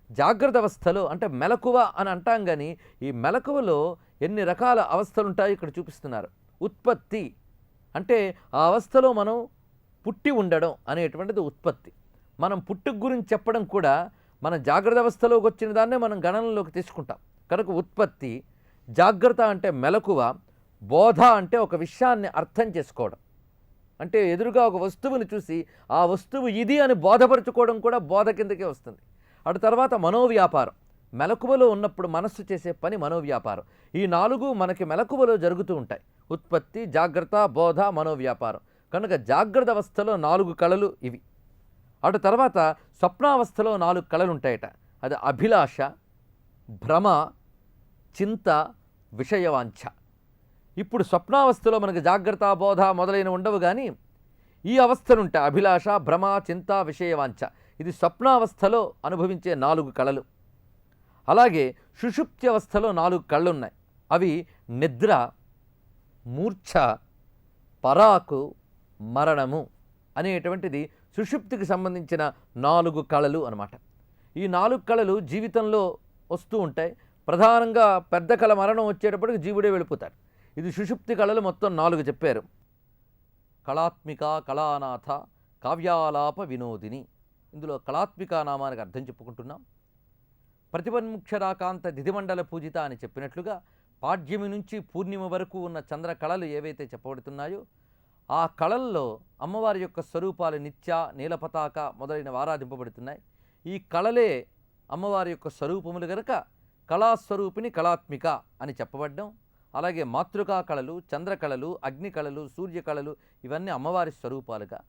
జాగ్రత్త అవస్థలో అంటే మెలకువ అని అంటాం, కానీ ఈ మెలకువలో ఎన్ని రకాల అవస్థలు ఉంటాయో ఇక్కడ చూపిస్తున్నారు. ఉత్పత్తి అంటే ఆ అవస్థలో మనం పుట్టి ఉండడం అనేటువంటిది ఉత్పత్తి. మనం పుట్టుక గురించి చెప్పడం కూడా మన జాగ్రత్త అవస్థలోకి వచ్చిన దాన్నే మనం గణనలోకి తీసుకుంటాం కనుక ఉత్పత్తి. జాగ్రత్త అంటే మెలకువ, బోధ అంటే ఒక విషయాన్ని అర్థం చేసుకోవడం, అంటే ఎదురుగా ఒక వస్తువుని చూసి ఆ వస్తువు ఇది అని బోధపరుచుకోవడం కూడా బోధ కిందకే వస్తుంది. అటు తర్వాత మనోవ్యాపారం, మెలకువలో ఉన్నప్పుడు మనస్సు చేసే పని మనోవ్యాపారం. ఈ 4 మనకి మెలకువలో జరుగుతూ ఉంటాయి. ఉత్పత్తి, జాగ్రత్త, బోధ, మనోవ్యాపారం. కనుక జాగ్రత్త అవస్థలో 4 కళలు ఇవి. అటు తర్వాత స్వప్నావస్థలో 4 కళలు ఉంటాయట. అది అభిలాష, భ్రమ, చింత, విషయవాంఛ. ఇప్పుడు స్వప్నావస్థలో మనకు జాగ్రత్త, బోధ మొదలైన ఉండవు, కానీ ఈ అవస్థలుంటాయి అభిలాష, భ్రమ, చింత, విషయవాంఛ. ఇది స్వప్నావస్థలో అనుభవించే 4 కళలు. అలాగే సుషుప్తి అవస్థలో 4 కళ్ళు ఉన్నాయి. అవి నిద్ర, మూర్ఛ, పరాకు, మరణము అనేటువంటిది సుషుప్తికి సంబంధించిన 4 కళలు అన్నమాట. ఈ 4 కళలు జీవితంలో వస్తూ ఉంటాయి. ప్రధానంగా పెద్ద కళ మరణం వచ్చేటప్పటికి జీవుడే వెళ్ళిపోతాడు. ఇది సుషుప్తి కళలు మొత్తం 4 చెప్పారు. కళాత్మిక, కళానాథ, కావ్యాలాప వినోదిని. ఇందులో కళాత్మిక నామానికి అర్థం చెప్పుకుంటున్నాం. ప్రతిపన్ముక్షరాకాంత దిధిమండల పూజిత అని చెప్పినట్లుగా పాడ్యమి నుంచి పూర్ణిమ వరకు ఉన్న చంద్ర కళలు ఏవైతే చెప్పబడుతున్నాయో ఆ కళల్లో అమ్మవారి యొక్క స్వరూపాలు నిత్య, నీలపతాక మొదలైనవి ఆరాధింపబడుతున్నాయి. ఈ కళలే అమ్మవారి యొక్క స్వరూపములు గనక కళాస్వరూపిణి కళాత్మిక అని చెప్పబడ్డం. అలాగే మాతృకా కళలు, చంద్రకళలు, అగ్ని కళలు, సూర్యకళలు ఇవన్నీ అమ్మవారి స్వరూపాలుగా.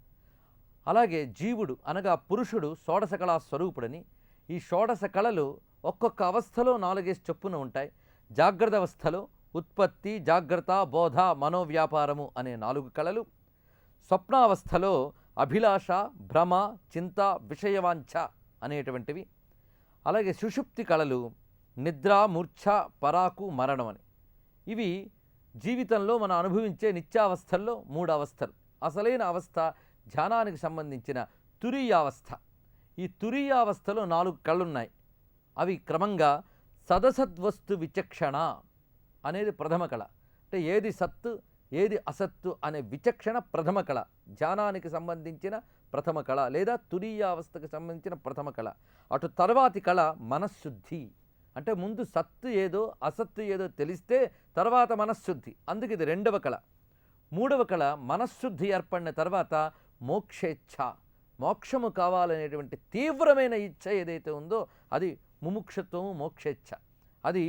అలాగే జీవుడు అనగా పురుషుడు షోడశ కళా స్వరూపుడని. ఈ షోడశ కళలు ఒక్కొక్క అవస్థలో 4 చొప్పున ఉంటాయి. జాగ్రత్త అవస్థలో ఉత్పత్తి, జాగ్రత్త, బోధ, మనోవ్యాపారము అనే 4 కళలు. స్వప్నావస్థలో అభిలాష, భ్రమ, చింత, విషయవాంఛ అనేటువంటివి. అలాగే సుషుప్తి కళలు నిద్ర, మూర్ఛ, పరాకు, మరణం అని. ఇవి జీవితంలో మనం అనుభవించే నిత్యావస్థల్లో 3 అవస్థలు. అసలైన అవస్థ ధ్యానానికి సంబంధించిన తురీయావస్థ. ఈ తురీయావస్థలో 4 కళ్ళున్నాయి. అవి క్రమంగా సదసద్వస్తు విచక్షణ అనేది ప్రథమ కళ. అంటే ఏది సత్తు, ఏది అసత్తు అనే విచక్షణ ప్రథమ కళ. ధ్యానానికి సంబంధించిన ప్రథమ కళ లేదా తురీయావస్థకు సంబంధించిన ప్రథమ కళ. అటు తర్వాతి కళ మనశ్శుద్ధి. అంటే ముందు సత్తు ఏదో అసత్తు ఏదో తెలిస్తే తర్వాత మనశ్శుద్ధి, అందుకు ఇది 2వ కళ. 3వ కళ మనశ్శుద్ధి ఏర్పడిన తర్వాత మోక్షేచ్ఛ, మోక్షము కావాలనేటువంటి తీవ్రమైన ఇచ్ఛ ఏదైతే ఉందో అది ముముక్షత్వము, మోక్షేచ్ఛ. అది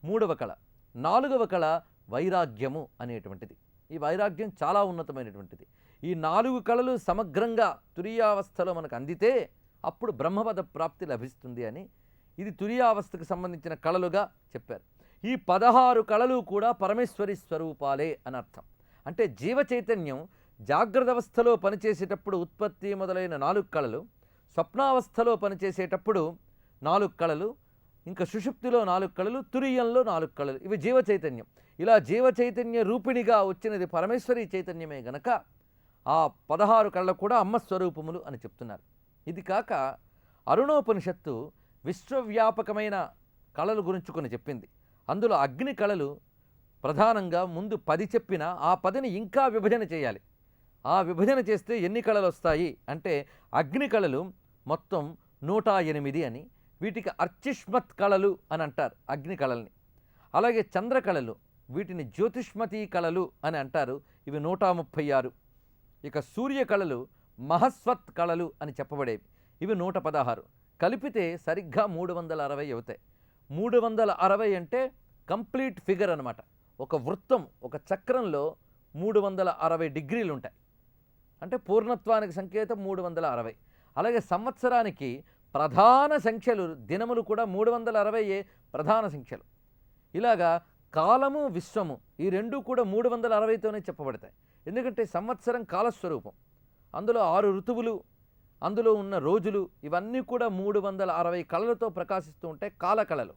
3వ కళ. 4వ కళ వైరాగ్యము అనేటువంటిది. ఈ వైరాగ్యం చాలా ఉన్నతమైనటువంటిది. ఈ 4 కళలు సమగ్రంగా తురీయావస్థలో మనకు అందితే అప్పుడు బ్రహ్మపద ప్రాప్తి లభిస్తుంది అని ఇది తురీయావస్థకు సంబంధించిన కళలుగా చెప్పారు. ఈ 16 కళలు కూడా పరమేశ్వరి స్వరూపాలే అని అర్థం. అంటే జీవ చైతన్యం జాగ్రత్త అవస్థలో పనిచేసేటప్పుడు ఉత్పత్తి మొదలైన 4 కళలు, స్వప్నావస్థలో పనిచేసేటప్పుడు 4 కళలు, ఇంకా సుషుప్తిలో 4 కళలు, తురీయంలో 4 కళలు. ఇవి జీవ చైతన్యం. ఇలా జీవ చైతన్య రూపిణిగా వచ్చినది పరమేశ్వరి చైతన్యమే గనక ఆ 16 కళలు కూడా అమ్మ స్వరూపములు అని చెప్తున్నారు. ఇది కాక అరుణోపనిషత్తు విశ్వవ్యాపకమైన కళల గురించి కొన్ని చెప్పింది. అందులో అగ్ని కళలు ప్రధానంగా ముందు 10 చెప్పినా ఆ 10ని ఇంకా విభజన చేయాలి. ఆ విభజన చేస్తే ఎన్ని కళలు వస్తాయి అంటే అగ్ని కళలు మొత్తం 108 అని. వీటికి అర్చిష్మత్ కళలు అని అంటారు అగ్ని కళల్ని. అలాగే చంద్రకళలు వీటిని జ్యోతిష్మతీ కళలు అని అంటారు. ఇవి 136. ఇక సూర్య కళలు మహస్వత్ కళలు అని చెప్పబడేవి. ఇవి 116. కలిపితే సరిగ్గా 360 అవుతాయి. 360 అంటే కంప్లీట్ ఫిగర్ అనమాట. ఒక వృత్తం, ఒక చక్రంలో 360 డిగ్రీలు ఉంటాయి. అంటే పూర్ణత్వానికి సంకేతం 360. అలాగే సంవత్సరానికి ప్రధాన సంఖ్యలు, దినములు కూడా 360 ప్రధాన సంఖ్యలు. ఇలాగా కాలము, విశ్వము ఈ రెండూ కూడా 360తోనే చెప్పబడతాయి. ఎందుకంటే సంవత్సరం కాలస్వరూపం. అందులో 6 ఋతువులు, అందులో ఉన్న రోజులు ఇవన్నీ కూడా 360 కళలతో ప్రకాశిస్తూ ఉంటాయి, కాలకళలు.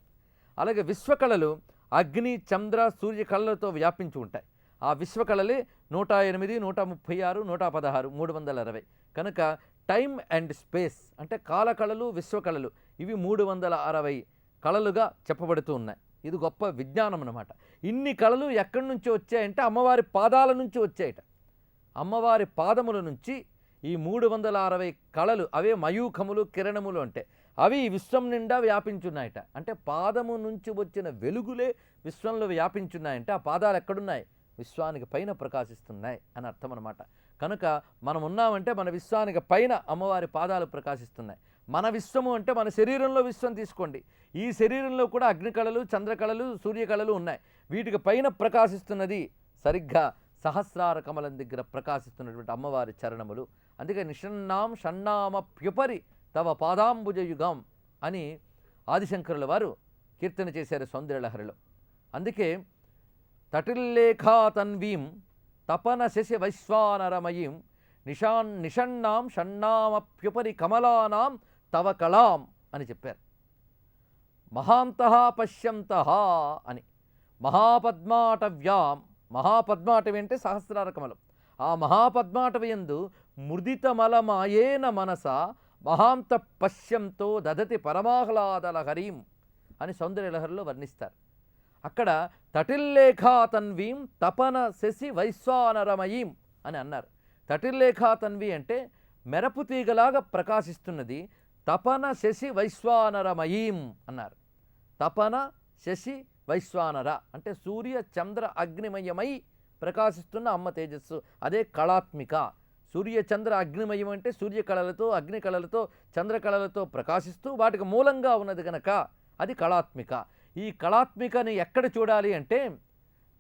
అలాగే విశ్వకళలు అగ్ని, చంద్ర, సూర్య కళలతో వ్యాపించి ఉంటాయి. ఆ విశ్వకళలే 108, 136, 116, 360. కనుక టైమ్ అండ్ స్పేస్ అంటే కాలకళలు, విశ్వకళలు ఇవి 360 కళలుగా చెప్పబడుతూ ఉన్నాయి. ఇది గొప్ప విజ్ఞానం అన్నమాట. ఇన్ని కళలు ఎక్కడి నుంచి వచ్చాయంటే అమ్మవారి పాదాల నుంచి వచ్చాయట. అమ్మవారి పాదముల నుంచి ఈ 360 కళలు, అవే మయూఖములు, కిరణములు అంటే అవి విశ్వం నిండా వ్యాపించున్నాయట. అంటే పాదము నుంచి వచ్చిన వెలుగులే విశ్వంలో వ్యాపించున్నాయంటే ఆ పాదాలు ఎక్కడున్నాయి? విశ్వానికి పైన ప్రకాశిస్తున్నాయి అని అర్థం అన్నమాట. కనుక మనం ఉన్నామంటే మన విశ్వానికి పైన అమ్మవారి పాదాలు ప్రకాశిస్తున్నాయి. మన విశ్వము అంటే మన శరీరంలో విశ్వం తీసుకోండి. ఈ శరీరంలో కూడా అగ్నికళలు, చంద్రకళలు, సూర్యకళలు ఉన్నాయి. వీటికి పైన ప్రకాశిస్తున్నది సరిగ్గా సహస్రార కమలం దగ్గర ప్రకాశిస్తున్నటువంటి అమ్మవారి చరణములు. అందుకే నిషన్నాం షణ్ణామప్యుపరి తవ పాదాంబుజయుగం అని ఆదిశంకరుల వారు కీర్తన చేశారు సౌందర్యలహరిలో. అందుకే తటిల్లేఖా తన్వీం తపన శశి వైశ్వానరమయీం నిషన్నాం షణ్ణామప్యుపరి కమలానాం తవ కళాం అని చెప్పారు. మహాంతః పశ్యంతః అని మహాపద్మాటవ్యాం, మహాపద్మాటవి అంటే సహస్రార కమలం. ఆ మహాపద్మాటవి యందు ముదితమలమాయేన మనస మహాంత పశ్యంతో దదతి పరమాహ్లాదలహరీం అని సౌందర్యలహరిలో వర్ణిస్తారు. అక్కడ తటిల్లేఖా తన్వీం తపన శశి వైశ్వానరమయీం అని అన్నారు. తటిల్లేఖా తన్వి అంటే మెరపు తీగలాగా ప్రకాశిస్తున్నది, తపన శశి వైశ్వానరమయీం అన్నారు. తపన శశి వైశ్వానర అంటే సూర్య చంద్ర అగ్నిమయమై ప్రకాశిస్తున్న అమ్మ తేజస్సు, అదే కళాత్మిక. సూర్య చంద్ర అగ్నిమయం అంటే సూర్యకళలతో, అగ్నికళలతో, చంద్రకళలతో ప్రకాశిస్తూ వాటికి మూలంగా ఉన్నది కనుక అది కళాత్మిక. ఈ కళాత్మికని ఎక్కడ చూడాలి అంటే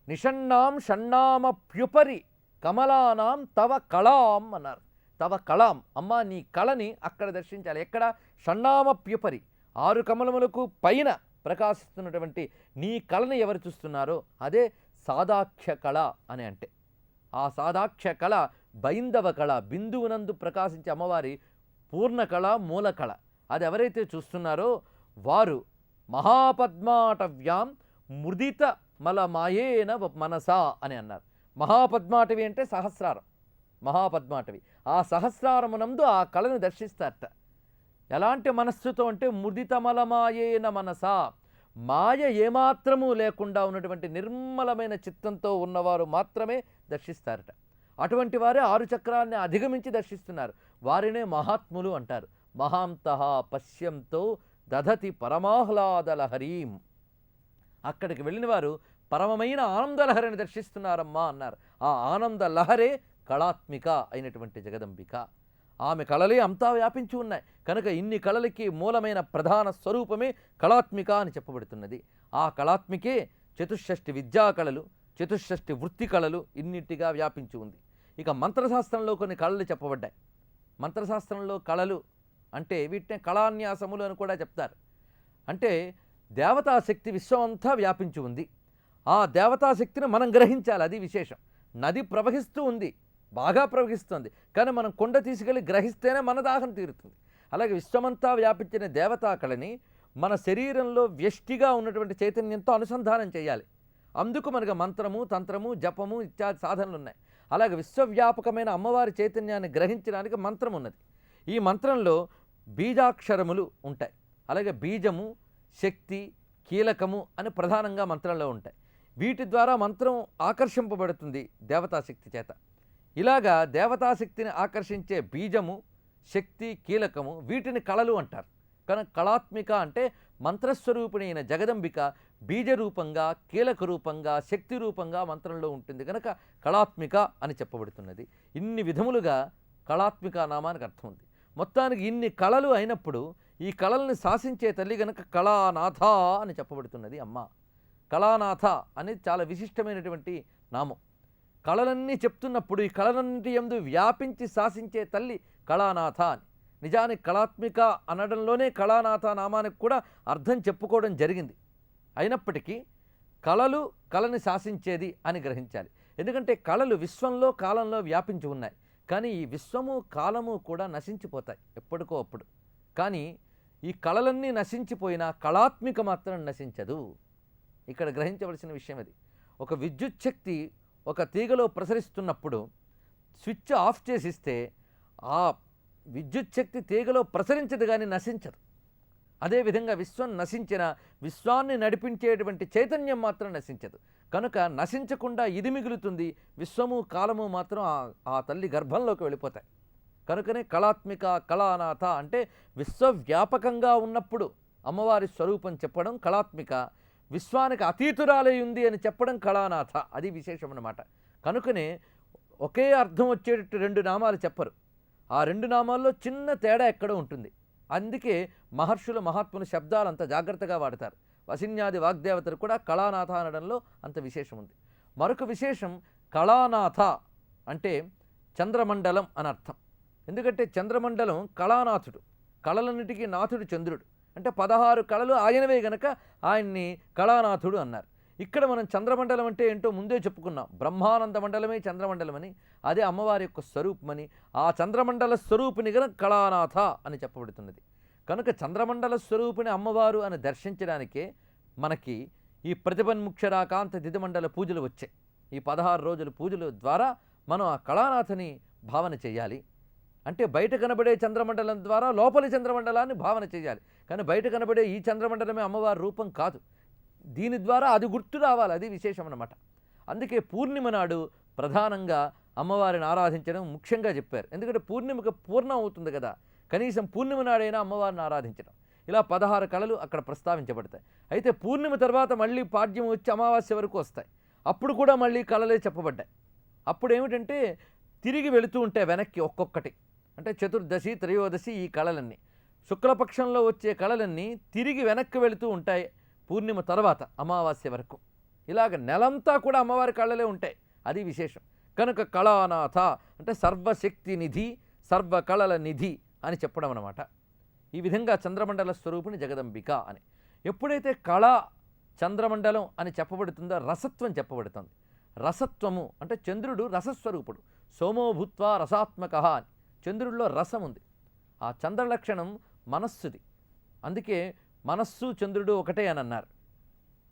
నిషన్నాం షణ్ణామప్యుపరి కమలానాం తవ కళాం అన్నారు. తవ కళాం, అమ్మ నీ కళని అక్కడ దర్శించాలి. ఎక్కడ? షణ్ణామప్యుపరి 6 కమలములకు పైన ప్రకాశిస్తున్నటువంటి నీ కళని ఎవరు చూస్తున్నారో అదే సాదాఖ్య కళ అని అంటే. ఆ సాదాఖ్య కళ బైందవ కళ, బిందువునందు ప్రకాశించే అమ్మవారి పూర్ణ కళ, మూల కళ. అది ఎవరైతే చూస్తున్నారో వారు మహాపద్మాటవ్యాం ముదిత మలమాయేన మనసా అని అన్నారు. మహాపద్మాటవి అంటే సహస్రారం, మహాపద్మాటవి. ఆ సహస్రారమునందు ఆ కళను దర్శిస్తారట. ఎలాంటి మనస్సుతో అంటే ముదితమలమాయేన మనసా, మాయ ఏమాత్రము లేకుండా ఉన్నటువంటి నిర్మలమైన చిత్తంతో ఉన్నవారు మాత్రమే దర్శిస్తారట. అటువంటి వారే 6 చక్రాన్ని అధిగమించి దర్శిస్తున్నారు. వారినే మహాత్ములు అంటారు. మహాంతః పశ్యంతో దధతి పరమాహ్లాదలహరీం. అక్కడికి వెళ్ళిన వారు పరమమైన ఆనందలహరిని దర్శిస్తున్నారమ్మా అన్నారు. ఆ ఆనంద లహరే కళాత్మిక అయినటువంటి జగదంబిక. ఆమె కళలే అంతా వ్యాపించి ఉన్నాయి కనుక ఇన్ని కళలకి మూలమైన ప్రధాన స్వరూపమే కళాత్మిక అని చెప్పబడుతున్నది. ఆ కళాత్మికే చతుషష్ఠి విద్యా కళలు, చతుషష్ఠి వృత్తి కళలు ఇన్నిటిగా వ్యాపించి ఉంది. ఇక మంత్రశాస్త్రంలో కొన్ని కళలు చెప్పబడ్డాయి. మంత్రశాస్త్రంలో కళలు అంటే వీటిని కళాన్యాసములు అని కూడా చెప్తారు. అంటే దేవతాశక్తి విశ్వమంతా వ్యాపించి ఉంది. ఆ దేవతాశక్తిని మనం గ్రహించాలి, అది విశేషం. నది ప్రవహిస్తూ ఉంది, బాగా ప్రవహిస్తుంది, కానీ మనం కొండ తీసుకెళ్ళి గ్రహిస్తేనే మన దాహం తీరుతుంది. అలాగే విశ్వమంతా వ్యాపించిన దేవతా కళని మన శరీరంలో వ్యష్టిగా ఉన్నటువంటి చైతన్యంతో అనుసంధానం చేయాలి. అందుకు మనకు మంత్రము, తంత్రము, జపము ఇత్యాది సాధనలు ఉన్నాయి. అలాగే విశ్వవ్యాపకమైన అమ్మవారి చైతన్యాన్ని గ్రహించడానికి మంత్రం ఉన్నది. ఈ మంత్రంలో బీజాక్షరములు ఉంటాయి. అలాగే బీజము, శక్తి, కీలకము అని ప్రధానంగా మంత్రంలో ఉంటాయి. వీటి ద్వారా మంత్రం ఆకర్షింపబడుతుంది దేవతాశక్తి చేత. ఇలాగా దేవతాశక్తిని ఆకర్షించే బీజము, శక్తి, కీలకము వీటిని కళలు అంటారు. కనుక కళాత్మిక అంటే మంత్రస్వరూపిణి అయిన జగదంబిక బీజరూపంగా, కీలక రూపంగా, శక్తి రూపంగా మంత్రంలో ఉంటుంది కనుక కళాత్మిక అని చెప్పబడుతున్నది. ఇన్ని విధములుగా కళాత్మిక నామానికి అర్థం ఉంది. మొత్తానికి ఇన్ని కళలు అయినప్పుడు ఈ కళల్ని శాసించే తల్లి గనక కళానాథ అని చెప్పబడుతున్నది అమ్మ. కళానాథ అనేది చాలా విశిష్టమైనటువంటి నామం. కళలన్నీ చెప్తున్నప్పుడు ఈ కళలన్నింటి యందు వ్యాపించి శాసించే తల్లి కళానాథ అని. నిజానికి కళాత్మిక అనడంలోనే కళానాథ నామానికి కూడా అర్థం చెప్పుకోవడం జరిగింది. అయినప్పటికీ కళలు కళని శాసించేది అని గ్రహించాలి. ఎందుకంటే కళలు విశ్వంలో కాలంలో వ్యాపించి ఉన్నాయి. కానీ ఈ విశ్వము కాలము కూడా నశించిపోతాయి ఎప్పటికో అప్పుడు. కానీ ఈ కళలన్నీ నశించిపోయినా కళాత్మిక మాత్రం నశించదు. ఇక్కడ గ్రహించవలసిన విషయం అది. ఒక విద్యుత్ శక్తి ఒక తీగలో ప్రసరిస్తున్నప్పుడు స్విచ్ ఆఫ్ చేసిస్తే ఆ విద్యుత్ శక్తి తీగలో ప్రసరించదు కానీ నశించదు. అదేవిధంగా విశ్వం నశించిన విశ్వాన్ని నడిపించేటువంటి చైతన్యం మాత్రం నశించదు. కనుక నశించకుండా ఇది మిగులుతుంది. విశ్వము కాలము మాత్రం ఆ తల్లి గర్భంలోకి వెళ్ళిపోతాయి. కనుకనే కళాత్మిక కళానాథ అంటే విశ్వవ్యాపకంగా ఉన్నప్పుడు అమ్మవారి స్వరూపం చెప్పడం కళాత్మిక, విశ్వానికి అతీతురాలై ఉంది అని చెప్పడం కళానాథ. అది విశేషం అన్నమాట. కనుకనే ఒకే అర్థం వచ్చేటట్టు రెండు నామాలు చెప్పరు. ఆ రెండు నామాల్లో చిన్న తేడా ఎక్కడో ఉంటుంది. అందుకే మహర్షులు మహాత్ములు శబ్దాలు అంత జాగ్రత్తగా వాడతారు. వసిన్యాది వాగ్దేవతలు కూడా కళానాథ అనడంలో అంత విశేషం ఉంది. మరొక విశేషం కళానాథ అంటే చంద్రమండలం అని అర్థం. ఎందుకంటే చంద్రమండలం కళానాథుడు, కళలన్నిటికీ నాథుడు చంద్రుడు. అంటే 16 కళలు ఆయనవే గనక ఆయన్ని కళానాథుడు అన్నారు. ఇక్కడ మనం చంద్రమండలం అంటే ఏంటో ముందే చెప్పుకున్నాం. బ్రహ్మానంద మండలమే చంద్రమండలమని, అదే అమ్మవారి యొక్క స్వరూపమని. ఆ చంద్రమండల స్వరూపిణి గనక కళానాథ అని చెప్పబడుతున్నది. కనుక చంద్రమండల స్వరూపిణి అమ్మవారు అని దర్శించడానికే మనకి ఈ ప్రతిపన్ముక్షరాకాంత దిదిమండల పూజలు వచ్చాయి. ఈ 16 రోజుల పూజల ద్వారా మనం ఆ కళానాథని భావన చేయాలి. అంటే బయట కనబడే చంద్రమండలం ద్వారా లోపలి చంద్రమండలాన్ని భావన చేయాలి. కానీ బయట కనబడే ఈ చంద్రమండలమే అమ్మవారి రూపం కాదు. దీని ద్వారా అది గుర్తు రావాలి. అది విశేషం అన్నమాట. అందుకే పూర్ణిమ నాడు ప్రధానంగా అమ్మవారిని ఆరాధించడం ముఖ్యంగా చెప్పారు. ఎందుకంటే పూర్ణిమకు పూర్ణం అవుతుంది కదా, కనీసం పూర్ణిమ నాడైనా అమ్మవారిని ఆరాధించడం. ఇలా 16 కళలు అక్కడ ప్రస్తావించబడతాయి. అయితే పూర్ణిమ తర్వాత మళ్ళీ పాడ్యం వచ్చి అమావాస్య వరకు వస్తాయి. అప్పుడు కూడా మళ్ళీ కళలే చెప్పబడ్డాయి. అప్పుడు ఏమిటంటే తిరిగి వెళుతూ ఉంటాయి వెనక్కి ఒక్కొక్కటి. అంటే చతుర్దశి త్రయోదశి ఈ కళలన్నీ, శుక్లపక్షంలో వచ్చే కళలన్నీ తిరిగి వెనక్కి వెళుతూ ఉంటాయి పూర్ణిమ తర్వాత అమావాస్య వరకు. ఇలాగ నెలంతా కూడా అమ్మవారి కళలే ఉంటాయి. అది విశేషం. కనుక కళానాథ అంటే సర్వశక్తి నిధి, సర్వకళల నిధి అని చెప్పడం అన్నమాట. ఈ విధంగా చంద్రమండల స్వరూపిణి జగదంబిక అని. ఎప్పుడైతే కళ చంద్రమండలం అని చెప్పబడుతుందో రసత్వం చెప్పబడుతుంది. రసత్వము అంటే చంద్రుడు రసస్వరూపుడు. సోమో భూత్వా రసాత్మక అని. చంద్రుడిలో రసం ఉంది. ఆ చంద్రలక్షణం మనస్సుది. అందుకే మనస్సు చంద్రుడు ఒకటే అని అన్నారు.